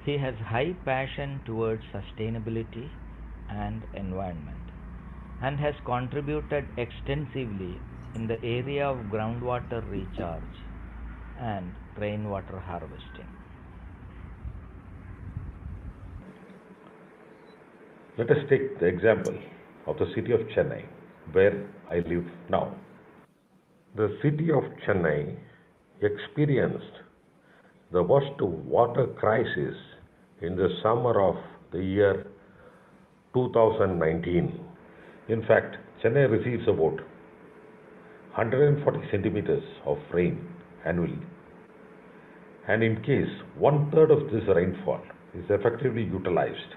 He has high passion towards sustainability and environment and has contributed extensively in the area of groundwater recharge and rainwater harvesting. Let us take the example of the city of Chennai, where I live now. The city of Chennai experienced the worst water crisis in the summer of the year 2019. In fact, Chennai receives about 140 centimeters of rain annually. And in case 1/3 of this rainfall is effectively utilized,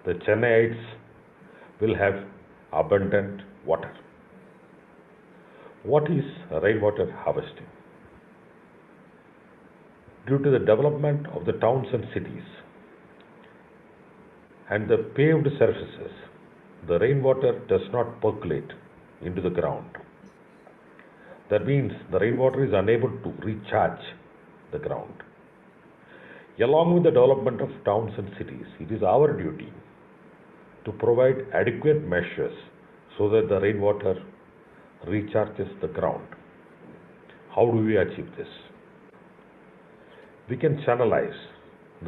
the Chennaites will have abundant water. What is rainwater harvesting? Due to the development of the towns and cities and the paved surfaces, the rainwater does not percolate into the ground. That means the rainwater is unable to recharge the ground. Along with the development of towns and cities, it is our duty to provide adequate measures so that the rainwater recharges the ground. How do we achieve this? We can channelize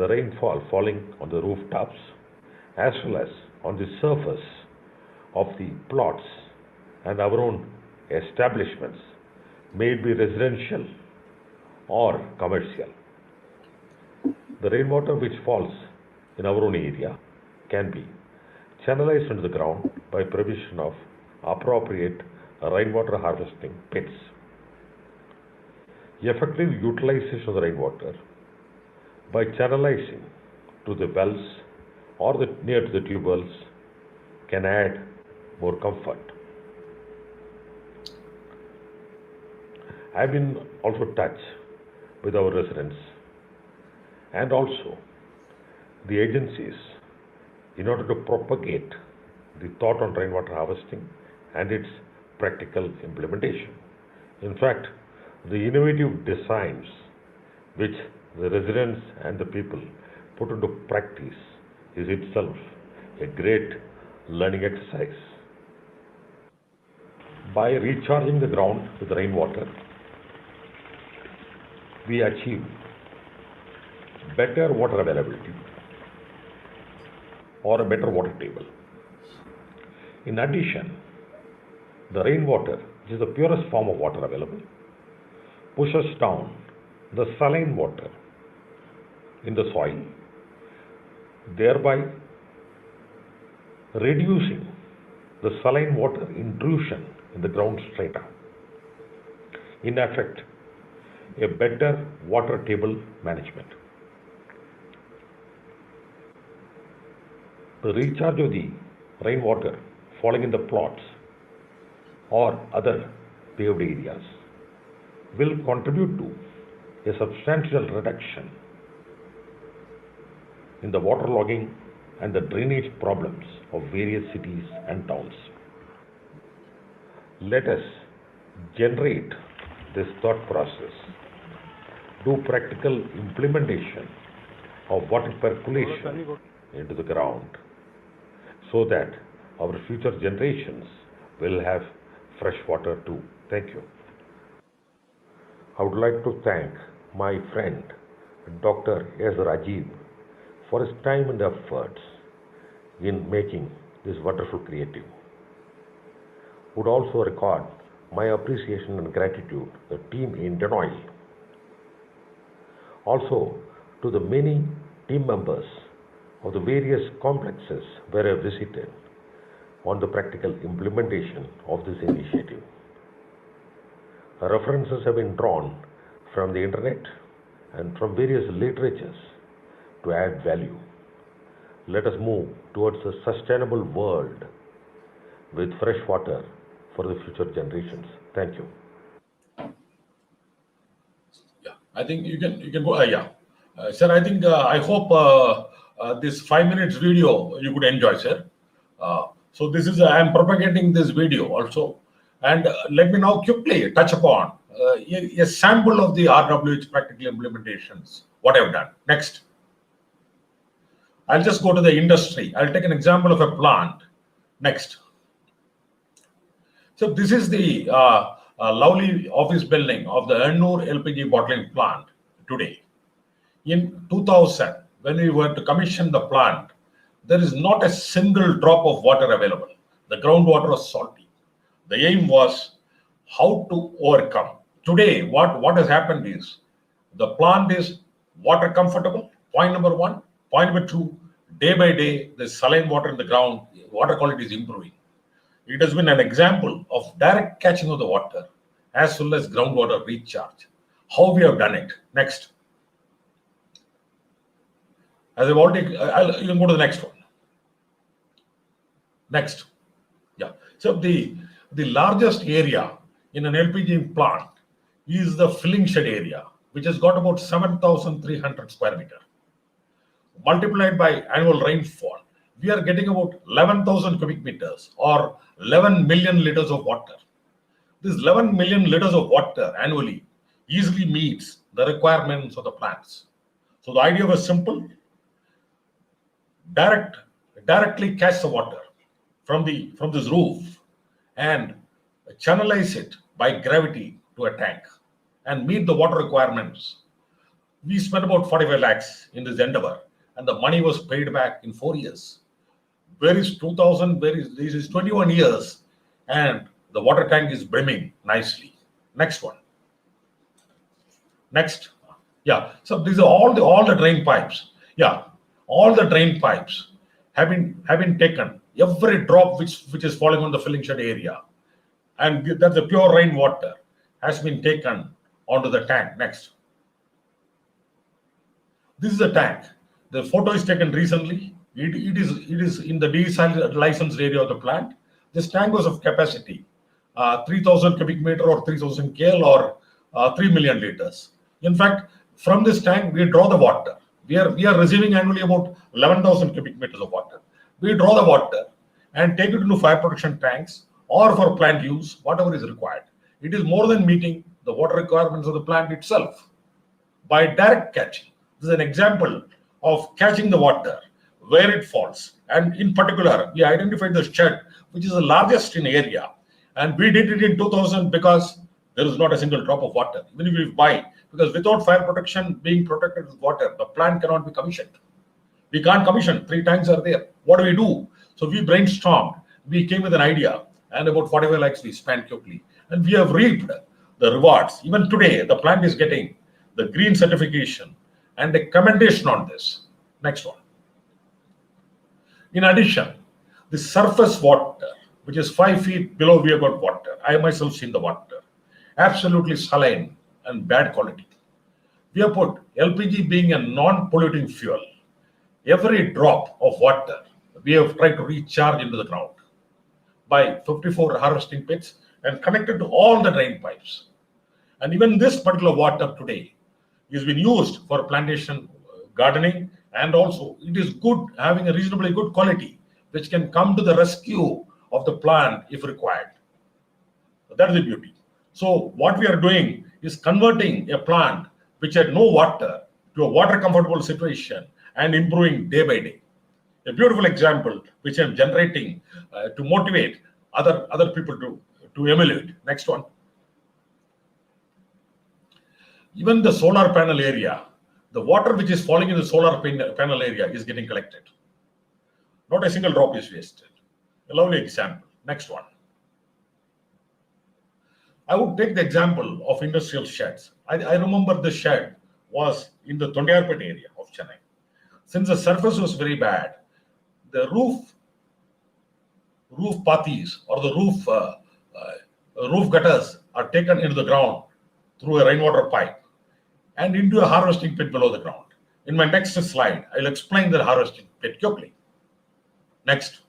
the rainfall falling on the rooftops as well as on the surface of the plots and our own establishments, may it be residential or commercial. The rainwater which falls in our own area can be channelized into the ground by provision of appropriate rainwater harvesting pits. Effective utilization of the rainwater by channelizing to the wells or near to the tube wells can add more comfort. I've been also touched with our residents and also the agencies in order to propagate the thought on rainwater harvesting and its practical implementation. In fact, the innovative designs which the residents and the people put into practice is itself a great learning exercise. By recharging the ground with rainwater, we achieve better water availability or a better water table. In addition, the rainwater, which is the purest form of water available, pushes down the saline water in the soil, thereby reducing the saline water intrusion in the ground strata. In effect, a better water table management. The recharge of the rainwater falling in the plots or other paved areas will contribute to a substantial reduction in the waterlogging and the drainage problems of various cities and towns. Let us generate this thought process, do practical implementation of water percolation into the ground so that our future generations will have fresh water too. Thank you. I would like to thank my friend Dr. S. Rajiv for his time and efforts in making this wonderful creative. Would also record my appreciation and gratitude to the team in Denoil. Also to the many team members of the various complexes where I visited on the practical implementation of this initiative. References have been drawn from the internet and from various literatures to add value. Let us move towards a sustainable world with fresh water for the future generations. Thank you. Yeah, I think you can go. Sir, I think I hope this 5 minutes video you could enjoy, sir. So this is I am propagating this video also, and let me now quickly touch upon a sample of the RWH practical implementations. What I've done next. I'll just go to the industry. I'll take an example of a plant. Next. So this is the lovely office building of the Ennur LPG bottling plant today. In 2000, when we were to commission the plant, there is not a single drop of water available. The groundwater was salty. The aim was how to overcome. Today, what has happened is the plant is water comfortable, point number one. Point number two, day by day, the saline water in the ground, water quality is improving. It has been an example of direct catching of the water as well as groundwater recharge. How we have done it. Next. As I've already, you can go to the next one. Next. Yeah. So the largest area in an LPG plant is the filling shed area, which has got about 7,300 square meter. Multiplied by annual rainfall, we are getting about 11,000 cubic meters or 11 million liters of water. This 11 million liters of water annually easily meets the requirements of the plants. So the idea was simple. Directly catch the water from this roof and channelize it by gravity to a tank and meet the water requirements. We spent about 45 lakhs in this endeavor, and the money was paid back in 4 years. Where is 2000? This is 21 years, and the water tank is brimming nicely. Next one. Next. Yeah. So these are all the drain pipes. Yeah. All the drain pipes have been taken. Every drop which is falling on the filling shed area, and that the pure rainwater has been taken onto the tank. Next. This is a tank. The photo is taken recently. It is in the licensed area of the plant. This tank was of capacity 3,000 cubic meter or 3,000 KL or 3 million liters. In fact, from this tank we draw the water. We are receiving annually about 11,000 cubic meters of water. We draw the water and take it into fire protection tanks or for plant use, whatever is required. It is more than meeting the water requirements of the plant itself by direct catching. This is an example of catching the water where it falls. And in particular, we identified the shed, which is the largest in area. And we did it in 2000 because there is not a single drop of water, even if we buy, because without fire protection being protected with water, the plant cannot be commissioned. We can't commission, 3 tanks are there. What do? So we brainstormed, we came with an idea, and about 45 lakhs we spent quickly. And we have reaped the rewards. Even today, the plant is getting the green certification and a commendation on this. Next one. In addition, the surface water, which is 5 feet below, we have got water. I myself seen the water. Absolutely saline and bad quality. We have put LPG being a non-polluting fuel. Every drop of water, we have tried to recharge into the ground by 54 harvesting pits and connected to all the drain pipes. And even this particular water today is being used for plantation gardening, and also it is good, having a reasonably good quality, which can come to the rescue of the plant if required. That is the beauty. So what we are doing is converting a plant which had no water to a water comfortable situation and improving day by day. A beautiful example which I'm generating to motivate other people to emulate. Next one. Even the solar panel area, the water which is falling in the solar panel area is getting collected. Not a single drop is wasted. A lovely example. Next one. I would take the example of industrial sheds. I remember the shed was in the Tondiarpet area of Chennai. Since the surface was very bad, the roof pathis or the roof gutters are taken into the ground through a rainwater pipe and into a harvesting pit below the ground. In my next slide, I'll explain the harvesting pit quickly. Next.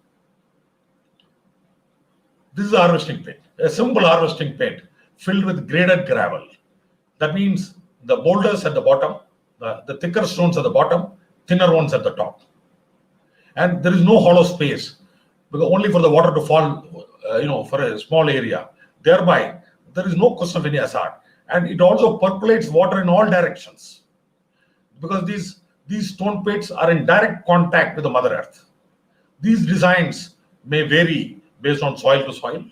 This is a harvesting pit, a simple harvesting pit filled with graded gravel. That means the boulders at the bottom, the thicker stones at the bottom, thinner ones at the top. And there is no hollow space, because only for the water to fall, for a small area. Thereby, there is no question of any hazard. And it also percolates water in all directions, because these stone pits are in direct contact with the Mother Earth. These designs may vary based on soil to soil,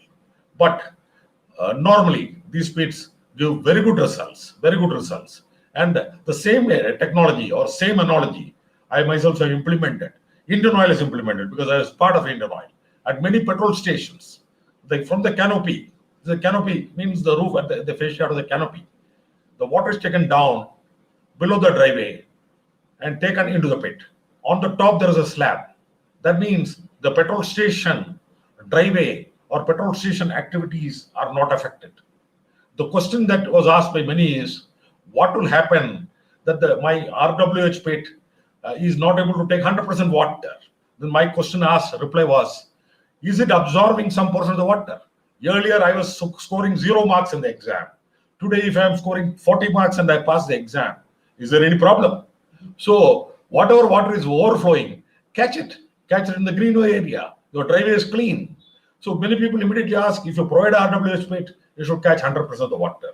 but normally these pits give very good results. And the same technology or same analogy I myself have implemented Indian Oil is implemented because I was part of Indian Oil. At many petrol stations, from the canopy means the roof at the fascia of the canopy, the water is taken down below the driveway and taken into the pit. On the top, there is a slab. That means the petrol station driveway or petrol station activities are not affected. The question that was asked by many is, what will happen that my RWH pit is not able to take 100% water? Then my reply was, is it absorbing some portion of the water? Earlier, I was scoring 0 marks in the exam. Today, if I am scoring 40 marks and I pass the exam, is there any problem? So, whatever water is overflowing, catch it in the greenway area. Your driveway is clean. So, many people immediately ask, if you provide RWH pit, you should catch 100% of the water.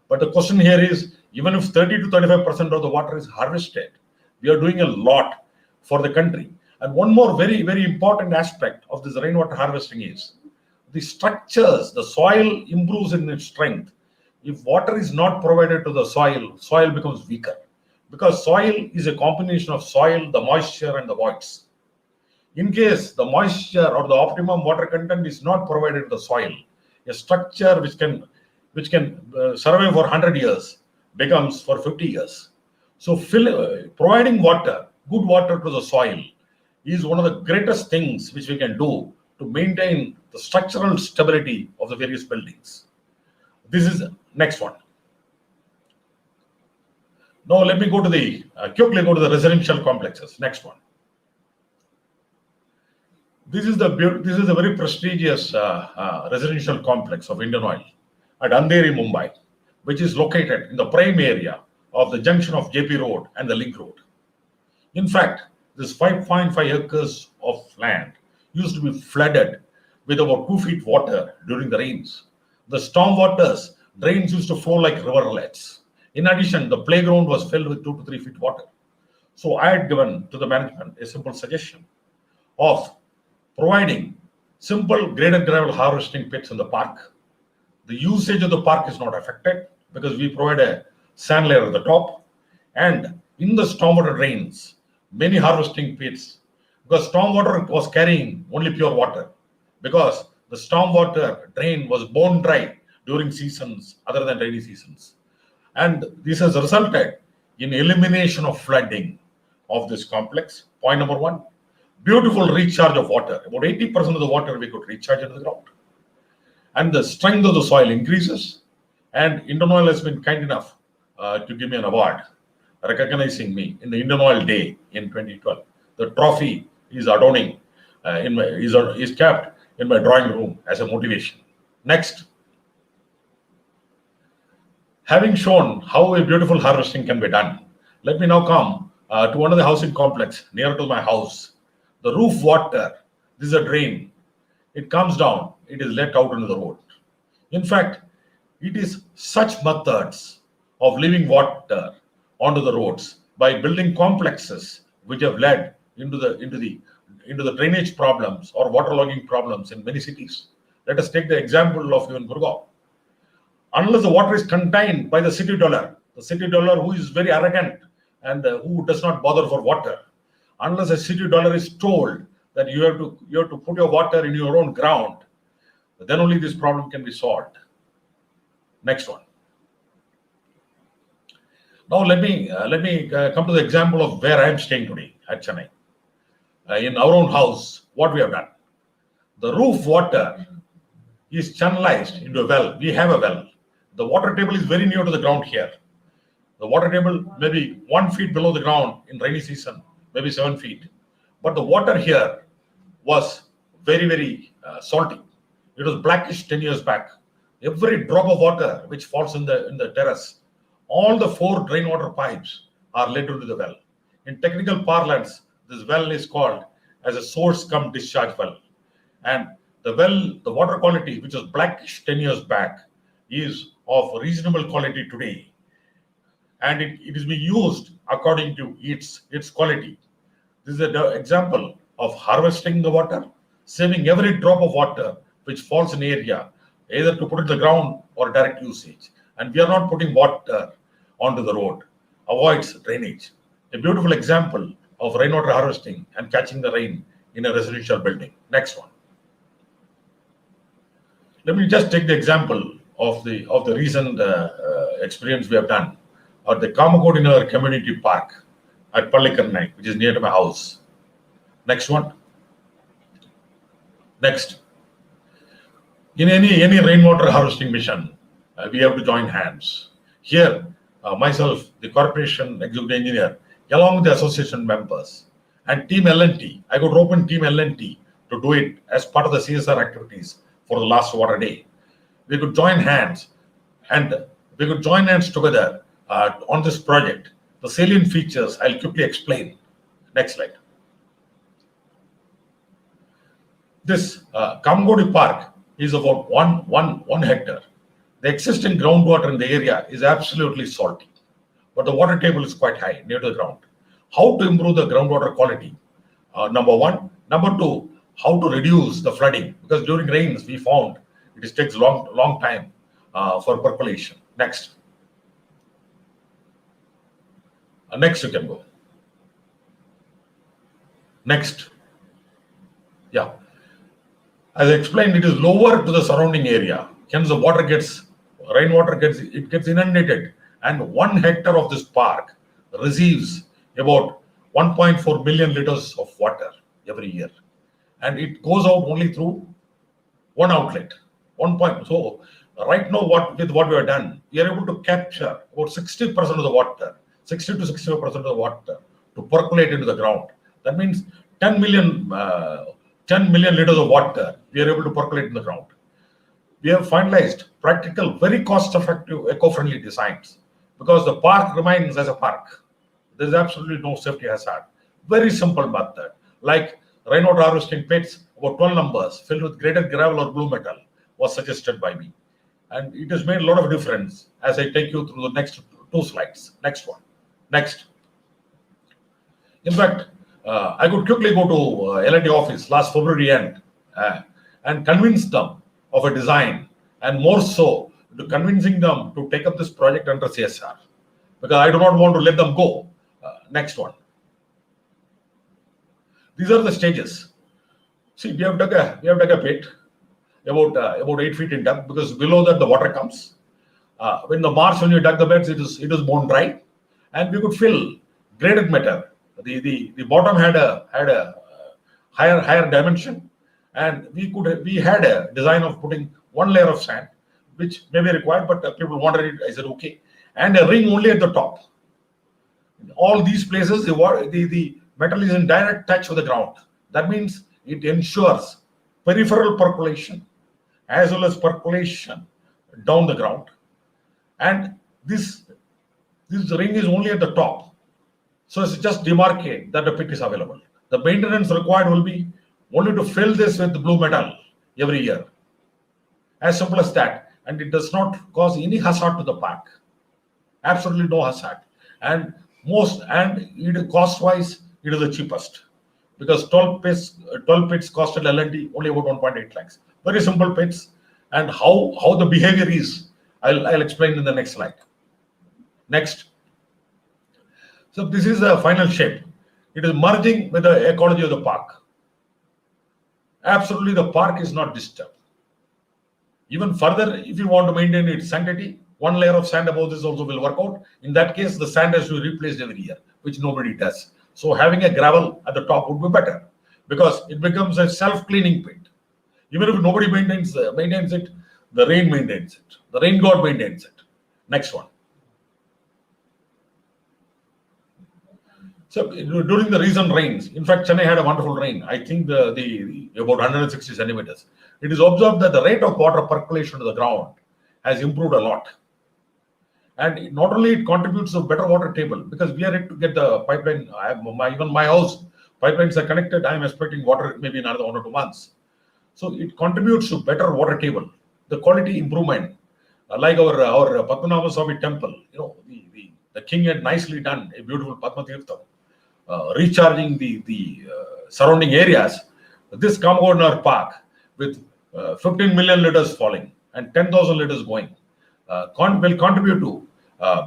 But the question here is, even if 30 to 35% of the water is harvested, we are doing a lot for the country. And one more very, very important aspect of this rainwater harvesting is the structures. The soil improves in its strength. If water is not provided to the soil, soil becomes weaker. Because soil is a combination of soil, the moisture, and the voids. In case the moisture or the optimum water content is not provided to the soil, a structure which can survive for 100 years becomes for 50 years. So providing water, good water to the soil, is one of the greatest things which we can do to maintain the structural stability of the various buildings. This is next one. Now let me go to quickly go to the residential complexes. Next one. This is a very prestigious residential complex of Indian Oil at Andheri, Mumbai, which is located in the prime area of the junction of JP Road and the Link Road. In fact, this 5.5 acres of land used to be flooded with about 2 feet water during the rains. The storm waters, drains used to flow like riverlets. In addition, the playground was filled with 2 to 3 feet water. So I had given to the management a simple suggestion of providing simple graded gravel harvesting pits in the park. The usage of the park is not affected because we provide a sand layer at the top. And in the stormwater drains, many harvesting pits, because stormwater was carrying only pure water, because the stormwater drain was bone dry during seasons other than rainy seasons. And this has resulted in elimination of flooding of this complex. Point number one, beautiful recharge of water. About 80% of the water we could recharge into the ground. And the strength of the soil increases. And Indian Oil has been kind enough to give me an award recognizing me in the Indian Oil Day in 2012. The trophy is adorning, is kept in my drawing room as a motivation. Next. Having shown how a beautiful harvesting can be done, let me now come to one of the housing complex near to my house. The roof water, this is a drain. It comes down, it is let out into the road. In fact, it is such methods of leaving water onto the roads by building complexes which have led into the drainage problems or waterlogging problems in many cities. Let us take the example of even Gurgaon. Unless the water is contained by the city dweller who is very arrogant and who does not bother for water, unless a city dweller is told that you have to put your water in your own ground, then only this problem can be solved. Next one. Now let me come to the example of where I am staying today at Chennai. In our own house, what we have done. The roof water is channelized into a well. We have a well. The water table is very near to the ground here. The water table may be 1 feet below the ground in rainy season, maybe 7 feet. But the water here was very, very salty. It was blackish 10 years back. Every drop of water which falls in the terrace, all the 4 drain water pipes are led into the well. In technical parlance, this well is called as a source cum discharge well. And the water quality, which was blackish 10 years back, is of reasonable quality today. And it is being used according to its quality. This is an example of harvesting the water, saving every drop of water which falls in the area, either to put it in the ground or direct usage. And we are not putting water onto the road, avoids drainage. A beautiful example of rainwater harvesting and catching the rain in a residential building. Next one. Let me just take the example of the recent experience we have done at the Kamakodinagar Community Park at Pallikarnai, which is near to my house. Next one. Next. In any rainwater harvesting mission, we have to join hands. Here, myself, the corporation executive engineer, along with the association members and Team L&T, I could open Team L&T to do it as part of the CSR activities for the last water day. We could join hands together on this project. The salient features I'll quickly explain. Next slide. This Kamgodi Park is about one hectare. The existing groundwater in the area is absolutely salty, but the water table is quite high near to the ground. How to improve the groundwater quality? Number one. Number two, how to reduce the flooding, because during rains we found it takes long time for percolation. Next. Next you can go. Next. Yeah. As I explained, it is lower to the surrounding area. Hence the rainwater gets inundated, and 1 hectare of this park receives about 1.4 million liters of water every year. And it goes out only through one outlet. So right now with what we have done, we are able to capture about 60% of the water, 60 to 65% of the water to percolate into the ground. That means 10 million liters of water we are able to percolate in the ground. We have finalized practical, very cost-effective, eco-friendly designs because the park remains as a park. There is absolutely no safety hazard. Very simple method, like rainwater harvesting pits, about 12 numbers filled with graded gravel or blue metal was suggested by me. And it has made a lot of difference as I take you through the next 2 slides. Next one. Next. In fact, I could quickly go to L&T office last February end and convince them of a design, and more so to convincing them to take up this project under CSR, because I do not want to let them go. Next one. These are the stages. See, we have dug a pit about 8 feet in depth, because below that the water comes. When you dug the beds, it is bone dry, and we could fill graded metal. The bottom had a higher dimension, and we had a design of putting 1 layer of sand, which may be required, but people wanted it. I said okay, and a ring only at the top. In all these places, the metal is in direct touch with the ground. That means it ensures peripheral percolation as well as percolation down the ground. And this ring is only at the top, so it's just demarcate that the pit is available. The maintenance required will be only to fill this with blue metal every year. As simple as that. And it does not cause any hazard to the park. Absolutely no hazard. And cost-wise, it is the cheapest. Because 12 pits costed L&T only about 1.8 lakhs. Very simple pits. And how the behavior is, I'll explain in the next slide. Next. So this is the final shape. It is merging with the ecology of the park. Absolutely, the park is not disturbed. Even further, if you want to maintain its sanctity, 1 layer of sand above this also will work out. In that case, the sand has to be replaced every year, which nobody does. So having a gravel at the top would be better, because it becomes a self-cleaning pit. Even if nobody maintains it, the rain maintains it. The rain god maintains it. Next one. So during the recent rains, in fact, Chennai had a wonderful rain. I think about 160 centimeters. It is observed that the rate of water percolation to the ground has improved a lot. And not only it contributes to better water table, because we are yet to get the pipeline. Even my house pipelines are connected. I am expecting water maybe in another 1 or 2 months. So it contributes to better water table, the quality improvement, like our Padmanabha Swami temple. The king had nicely done a beautiful Padma Tirtham, recharging the surrounding areas. This Kamagodinagar Park with 15 million liters falling and 10,000 liters going will contribute to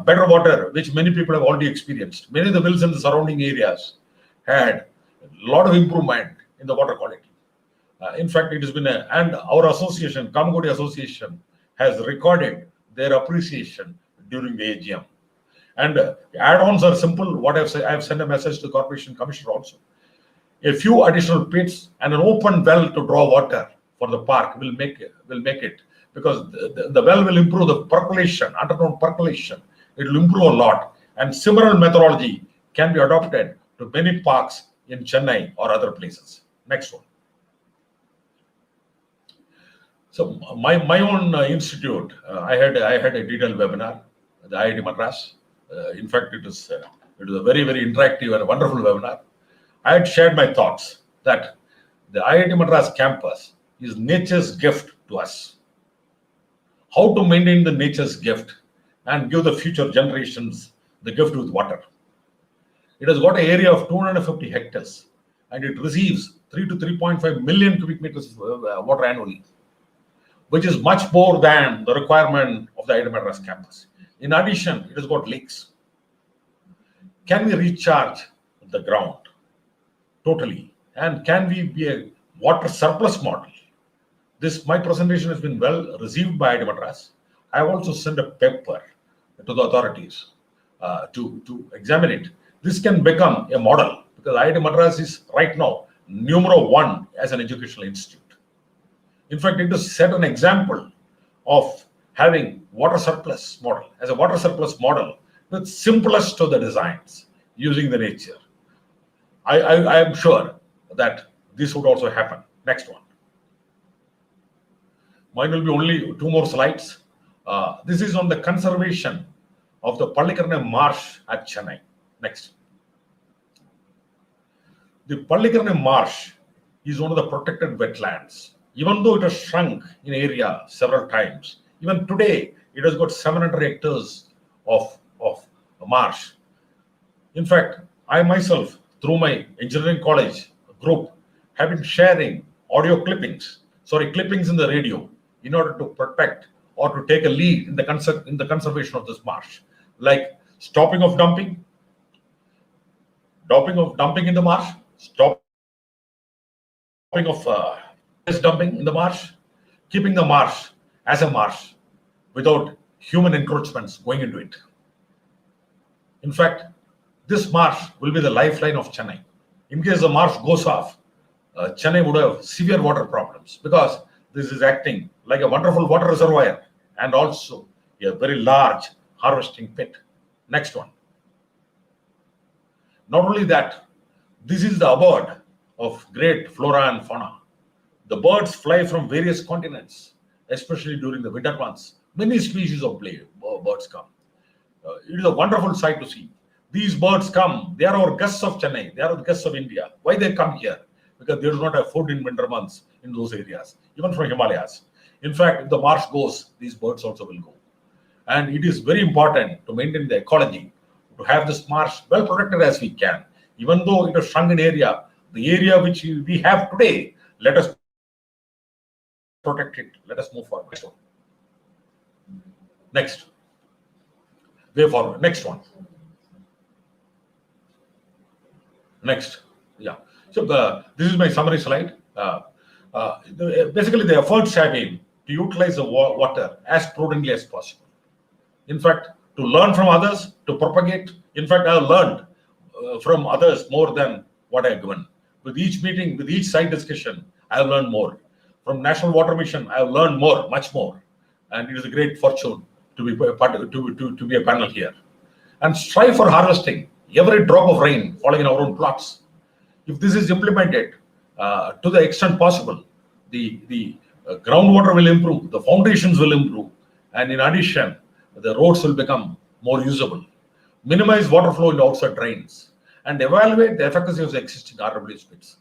better water, which many people have already experienced. Many of the wells in the surrounding areas had a lot of improvement in the water quality. In fact, it has been and our association, Kamagodi Association, has recorded their appreciation during the AGM. And add-ons are simple. What I've said, I've sent a message to the Corporation Commissioner also. A few additional pits and an open well to draw water for the park will make it, because the well will improve the percolation, underground percolation. It will improve a lot, and similar methodology can be adopted to many parks in Chennai or other places. Next one. So my own institute, I had a detailed webinar, the IIT Madras. In fact, it was a very, very interactive and a wonderful webinar. I had shared my thoughts that the IIT Madras campus is nature's gift to us. How to maintain the nature's gift and give the future generations the gift with water. It has got an area of 250 hectares and it receives 3 to 3.5 million cubic meters of water annually, which is much more than the requirement of the IIT Madras campus. In addition, it has got lakes. Can we recharge the ground totally? And can we be a water surplus model? My presentation has been well received by IIT Madras. I have also sent a paper to the authorities to examine it. This can become a model, because IIT Madras is right now numero one as an educational institute. In fact, it has set an example of having water surplus model. As a water surplus model, the simplest of the designs using the nature. I am sure that this would also happen. Next one. Mine will be only 2 more slides. This is on the conservation of the Pallikaranai Marsh at Chennai. Next. The Pallikaranai Marsh is one of the protected wetlands. Even though it has shrunk in area several times, even today it has got 700 hectares of marsh. In fact, I myself, through my engineering college group, have been sharing clippings in the radio in order to protect or to take a lead in the conservation of this marsh, like stopping of dumping in the marsh, stopping of dumping in the marsh, keeping the marsh as a marsh without human encroachments going into it. In fact, this marsh will be the lifeline of Chennai. In case the marsh goes off, Chennai would have severe water problems, because this is acting like a wonderful water reservoir and also a very large harvesting pit. Next one. Not only that, this is the abode of great flora and fauna. The birds fly from various continents, especially during the winter months. Many species of birds come. It is a wonderful sight to see. These birds come, they are our guests of Chennai, they are the guests of India. Why they come here? Because they do not have food in winter months in those areas, even from Himalayas. In fact, if the marsh goes, these birds also will go. And it is very important to maintain the ecology, to have this marsh well protected as we can. Even though it has shrunk in area, the area which we have today, let us protect it. Let us move forward. Next one. Next. Way forward. Next one. Next. Yeah. So this is my summary slide. Basically, the efforts have been to utilize the water as prudently as possible. In fact, to learn from others, to propagate. In fact, I have learned from others more than what I have given. With each meeting, with each side discussion, I have learned more. From National Water Mission, I have learned more, much more. And it is a great fortune to be a panel here. And strive for harvesting every drop of rain falling in our own plots. If this is implemented to the extent possible, the groundwater will improve, the foundations will improve, and in addition, the roads will become more usable. Minimize water flow into outside drains, and evaluate the efficacy of the existing RWS pits.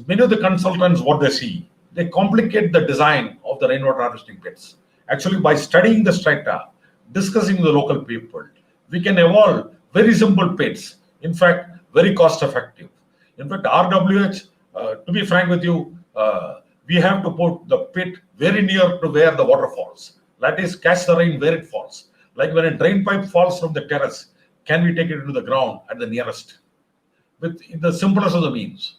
Many of the consultants, what they see, they complicate the design of the rainwater harvesting pits. Actually, by studying the strata, discussing with the local people, we can evolve very simple pits. In fact, very cost effective. In fact, RWH, to be frank with you, we have to put the pit very near to where the water falls. That is, catch the rain where it falls. Like when a drain pipe falls from the terrace, can we take it into the ground at the nearest? with the simplest of the means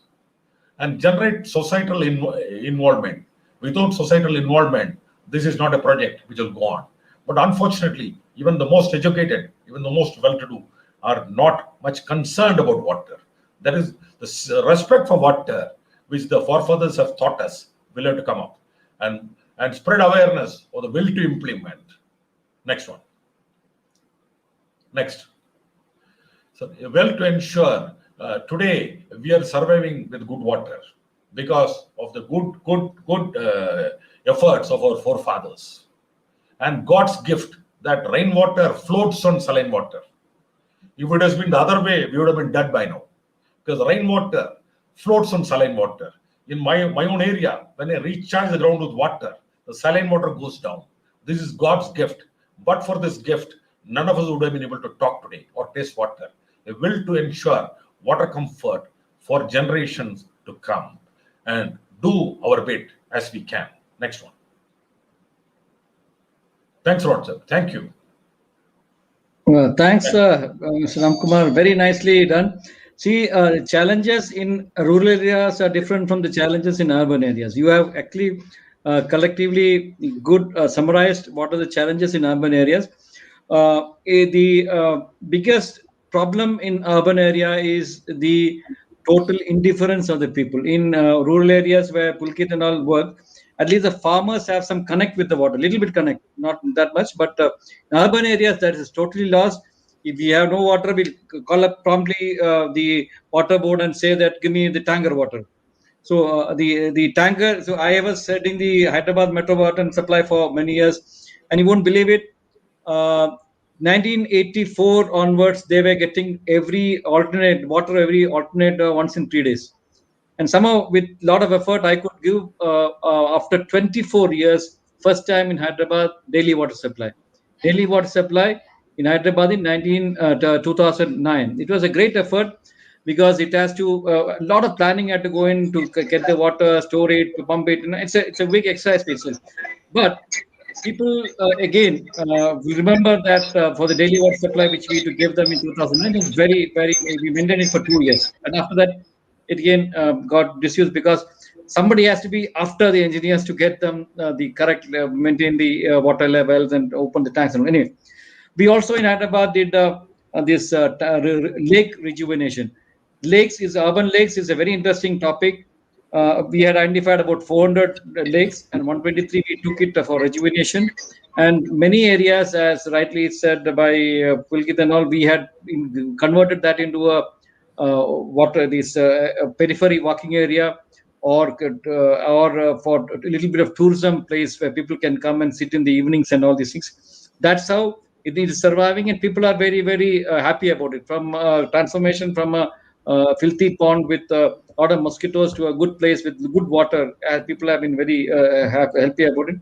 and generate societal involvement. Without societal involvement, this is not a project which will go on. But unfortunately, even the most educated, even the most well-to-do are not much concerned about water. That is the respect for water, which the forefathers have taught us, will have to come up and spread awareness or the will to implement. Next one. Next. So, well, to ensure today we are surviving with good water because of the good efforts of our forefathers and God's gift that rainwater floats on saline water. If it has been the other way, we would have been dead by now, because rainwater floats on saline water. In my own area, when I recharge the ground with water, the saline water goes down. This is God's gift. But for this gift, none of us would have been able to talk today or taste water. A will to ensure water comfort for generations to come and do our bit as we can. Next one. Thanks a lot, sir. Thank you. Thanks, Mr. Ramkumar. Very nicely done. See, challenges in rural areas are different from the challenges in urban areas. You have actually collectively good summarized what are the challenges in urban areas. The biggest problem in urban area is the total indifference of the people. In rural areas where Pulkit and all work, at least the farmers have some connect with the water, little bit connect, not that much, but in urban areas that is totally lost. If we have no water, we'll call up promptly the water board and say that give me the tanker water. So the tanker, so I was setting the Hyderabad Metro Water and Supply for many years, and you won't believe it, 1984 onwards, they were getting every alternate once in 3 days. And somehow, with a lot of effort, I could give, after 24 years, first time in Hyderabad, daily water supply. Daily water supply in Hyderabad in 2009. It was a great effort because it has to, a lot of planning had to go in to get the water, store it, to pump it. It's a big exercise basis. But people, again, will remember that for the daily water supply, which we had to give them in 2009, it was very, we maintained it for 2 years. And after that, it again got disused because somebody has to be after the engineers to get them the correct, maintain the water levels and open the tanks. Anyway, we also in Hyderabad did this lake rejuvenation. Urban lakes is a very interesting topic. We had identified about 400 lakes and 123 we took it for rejuvenation. And many areas, as rightly said by Pulkit and all, we had converted that into a periphery walking area or for a little bit of tourism place where people can come and sit in the evenings and all these things. That's how it is surviving, and people are very, very happy about it. From transformation from a filthy pond with a lot of mosquitoes to a good place with good water, people have been very happy about it.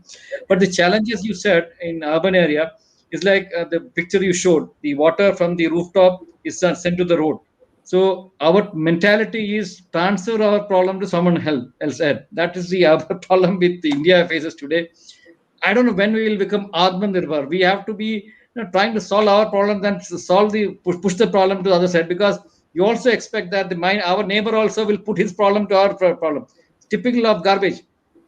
But the challenges you said in urban area is like the picture you showed. The water from the rooftop is sent to the road. So our mentality is transfer our problem to someone else. That is the other problem with India faces today. I don't know when we will become Atmanirbhar. We have to be trying to solve our problem, then push the problem to the other side, because you also expect that our neighbor also will put his problem to our problem. It's typical of garbage.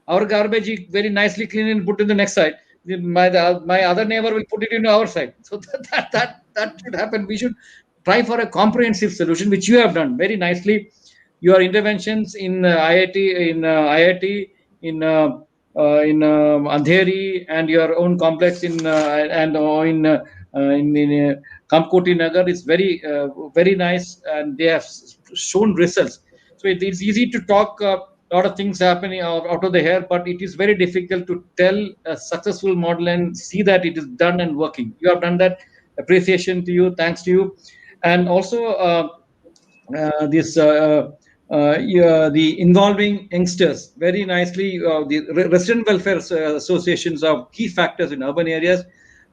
Our garbage is very nicely clean and put in the next side. My other neighbor will put it into our side. So that should happen. We should try for a comprehensive solution, which you have done very nicely. Your interventions in IIT, in Andheri, and your own complex in Kamkoti Nagar is very, very nice, and they have shown results. So it's easy to talk a lot of things happening out of the hair, but it is very difficult to tell a successful model and see that it is done and working. You have done that. Appreciation to you. Thanks to you. And also the involving youngsters very nicely. The resident welfare associations are key factors in urban areas.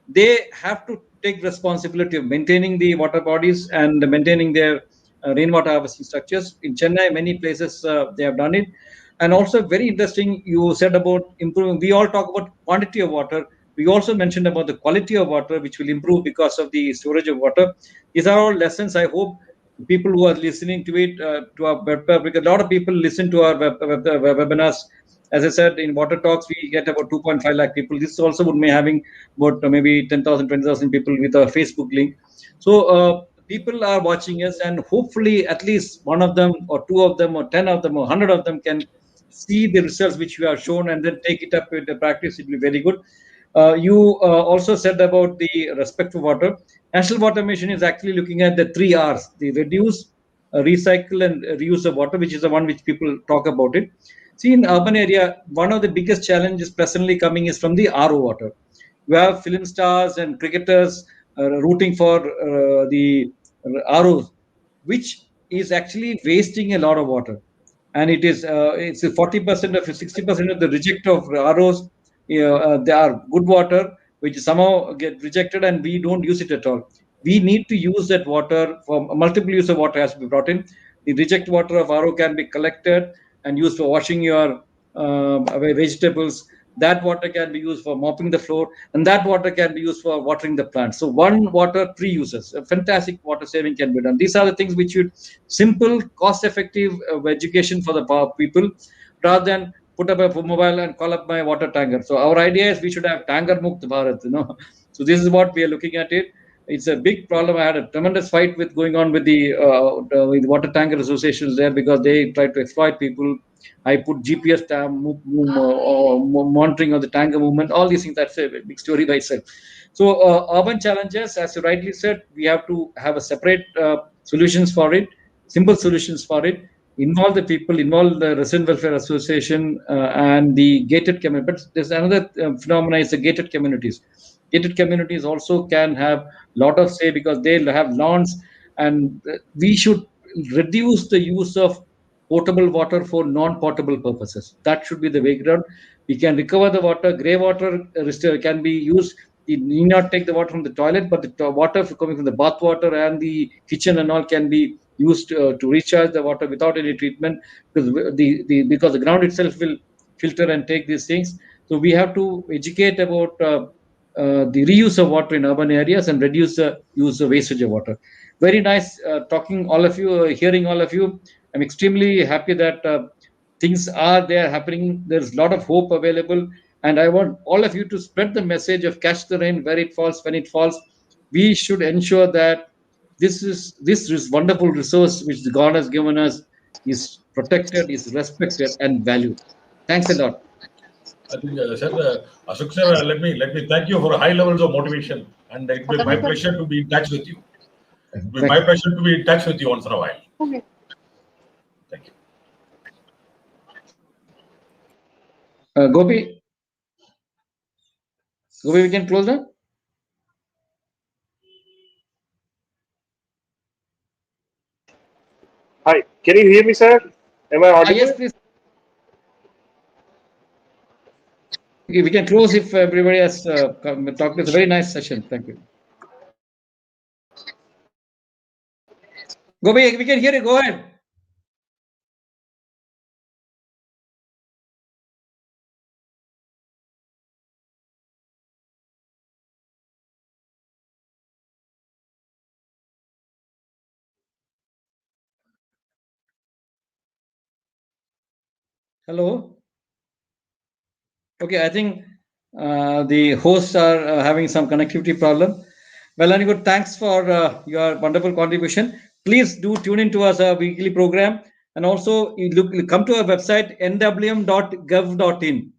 They have to take responsibility of maintaining the water bodies and maintaining their rainwater harvesting structures. In Chennai, many places they have done it. And also very interesting, you said about improving. We all talk about quantity of water. We also mentioned about the quality of water, which will improve because of the storage of water. These are all lessons I hope people who are listening to it, to our because a lot of people listen to our webinars. As I said, in Water Talks, we get about 2.5 lakh people. This also would be having about maybe 10,000, 20,000 people with a Facebook link. So people are watching us, and hopefully at least one of them or two of them or 10 of them or 100 of them can see the results which we have shown and then take it up with the practice. It will be very good. You also said about the respect for water. National Water Mission is actually looking at the 3 R's: the reduce, recycle, and reuse of water, which is the one which people talk about it. See, in urban area, one of the biggest challenges presently coming is from the RO water. You have film stars and cricketers rooting for the ROs, which is actually wasting a lot of water. And it's 40% of 60% of the reject of ROs. They are good water, which somehow get rejected, and we don't use it at all. We need to use that water for multiple use of water has to be brought in. The reject water of RO can be collected and used for washing your vegetables. That water can be used for mopping the floor, and that water can be used for watering the plants. So one water, three uses. A fantastic water saving can be done. These are the things which should simple, cost-effective education for the people, rather than put up a mobile and call up my water tanker. So our idea is we should have tanker mukt Bharat. So this is what we are looking at it. It's a big problem. I had a tremendous fight with going on with the water tanker associations there because they try to exploit people. I put GPS monitoring of the tanker movement. All these things. That's a big story by itself. So urban challenges, as you rightly said, we have to have a separate solutions for it, simple solutions for it. Involve the people, involve the resident welfare association and the gated community. But there's another phenomenon is the gated communities. Gated communities also can have a lot of say because they have lawns, and we should reduce the use of potable water for non-potable purposes. That should be the way ground. We can recover the water. Grey water can be used. You need not take the water from the toilet, but the water coming from the bath water and the kitchen and all can be used to recharge the water without any treatment, because because the ground itself will filter and take these things. So we have to educate about the reuse of water in urban areas and reduce the use of wastage of water. Very nice talking all of you, hearing all of you. I'm extremely happy that things are there happening. There's a lot of hope available, and I want all of you to spread the message of catch the rain where it falls, when it falls. We should ensure that this wonderful resource which God has given us is protected, is respected, and valued. Thanks a lot. I think, Ashok sir, let me thank you for high levels of motivation, and it will be my pleasure to be in touch with you. It will be my pleasure to be in touch with you once in a while. Okay. Thank you. Gopi, we can close that. Hi, can you hear me, sir? Am I audible? Yes, please. We can close if everybody has talked. It's a very nice session. Thank you. Gopi, we can hear you. Go ahead. Hello. Okay, I think the hosts are having some connectivity problem. Well, and good. Thanks for your wonderful contribution. Please do tune into our weekly program, and also come to our website nwm.gov.in.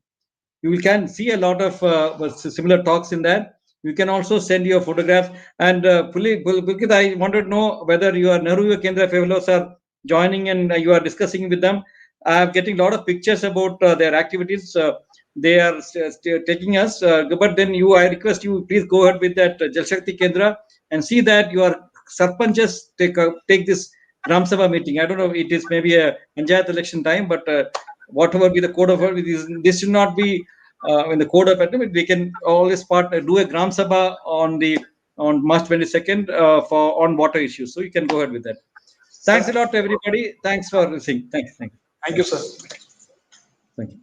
You can see a lot of similar talks in there. You can also send your photographs. And Pulkit, I wanted to know whether your Nehru Yuva Kendra fellows are joining and you are discussing with them. I am getting a lot of pictures about their activities. They are taking us, but then I request you please go ahead with that Jal Shakti Kendra and see that your sarpanchas take this Gram Sabha meeting. I don't know, it is maybe a Panchayat election time, but whatever be the code of this should not be in the code of it. We can always do a Gram Sabha on March 22nd on water issues. So you can go ahead with that. Thanks a lot to everybody. Thanks for listening. Thanks. Thank you, sir. Thank you.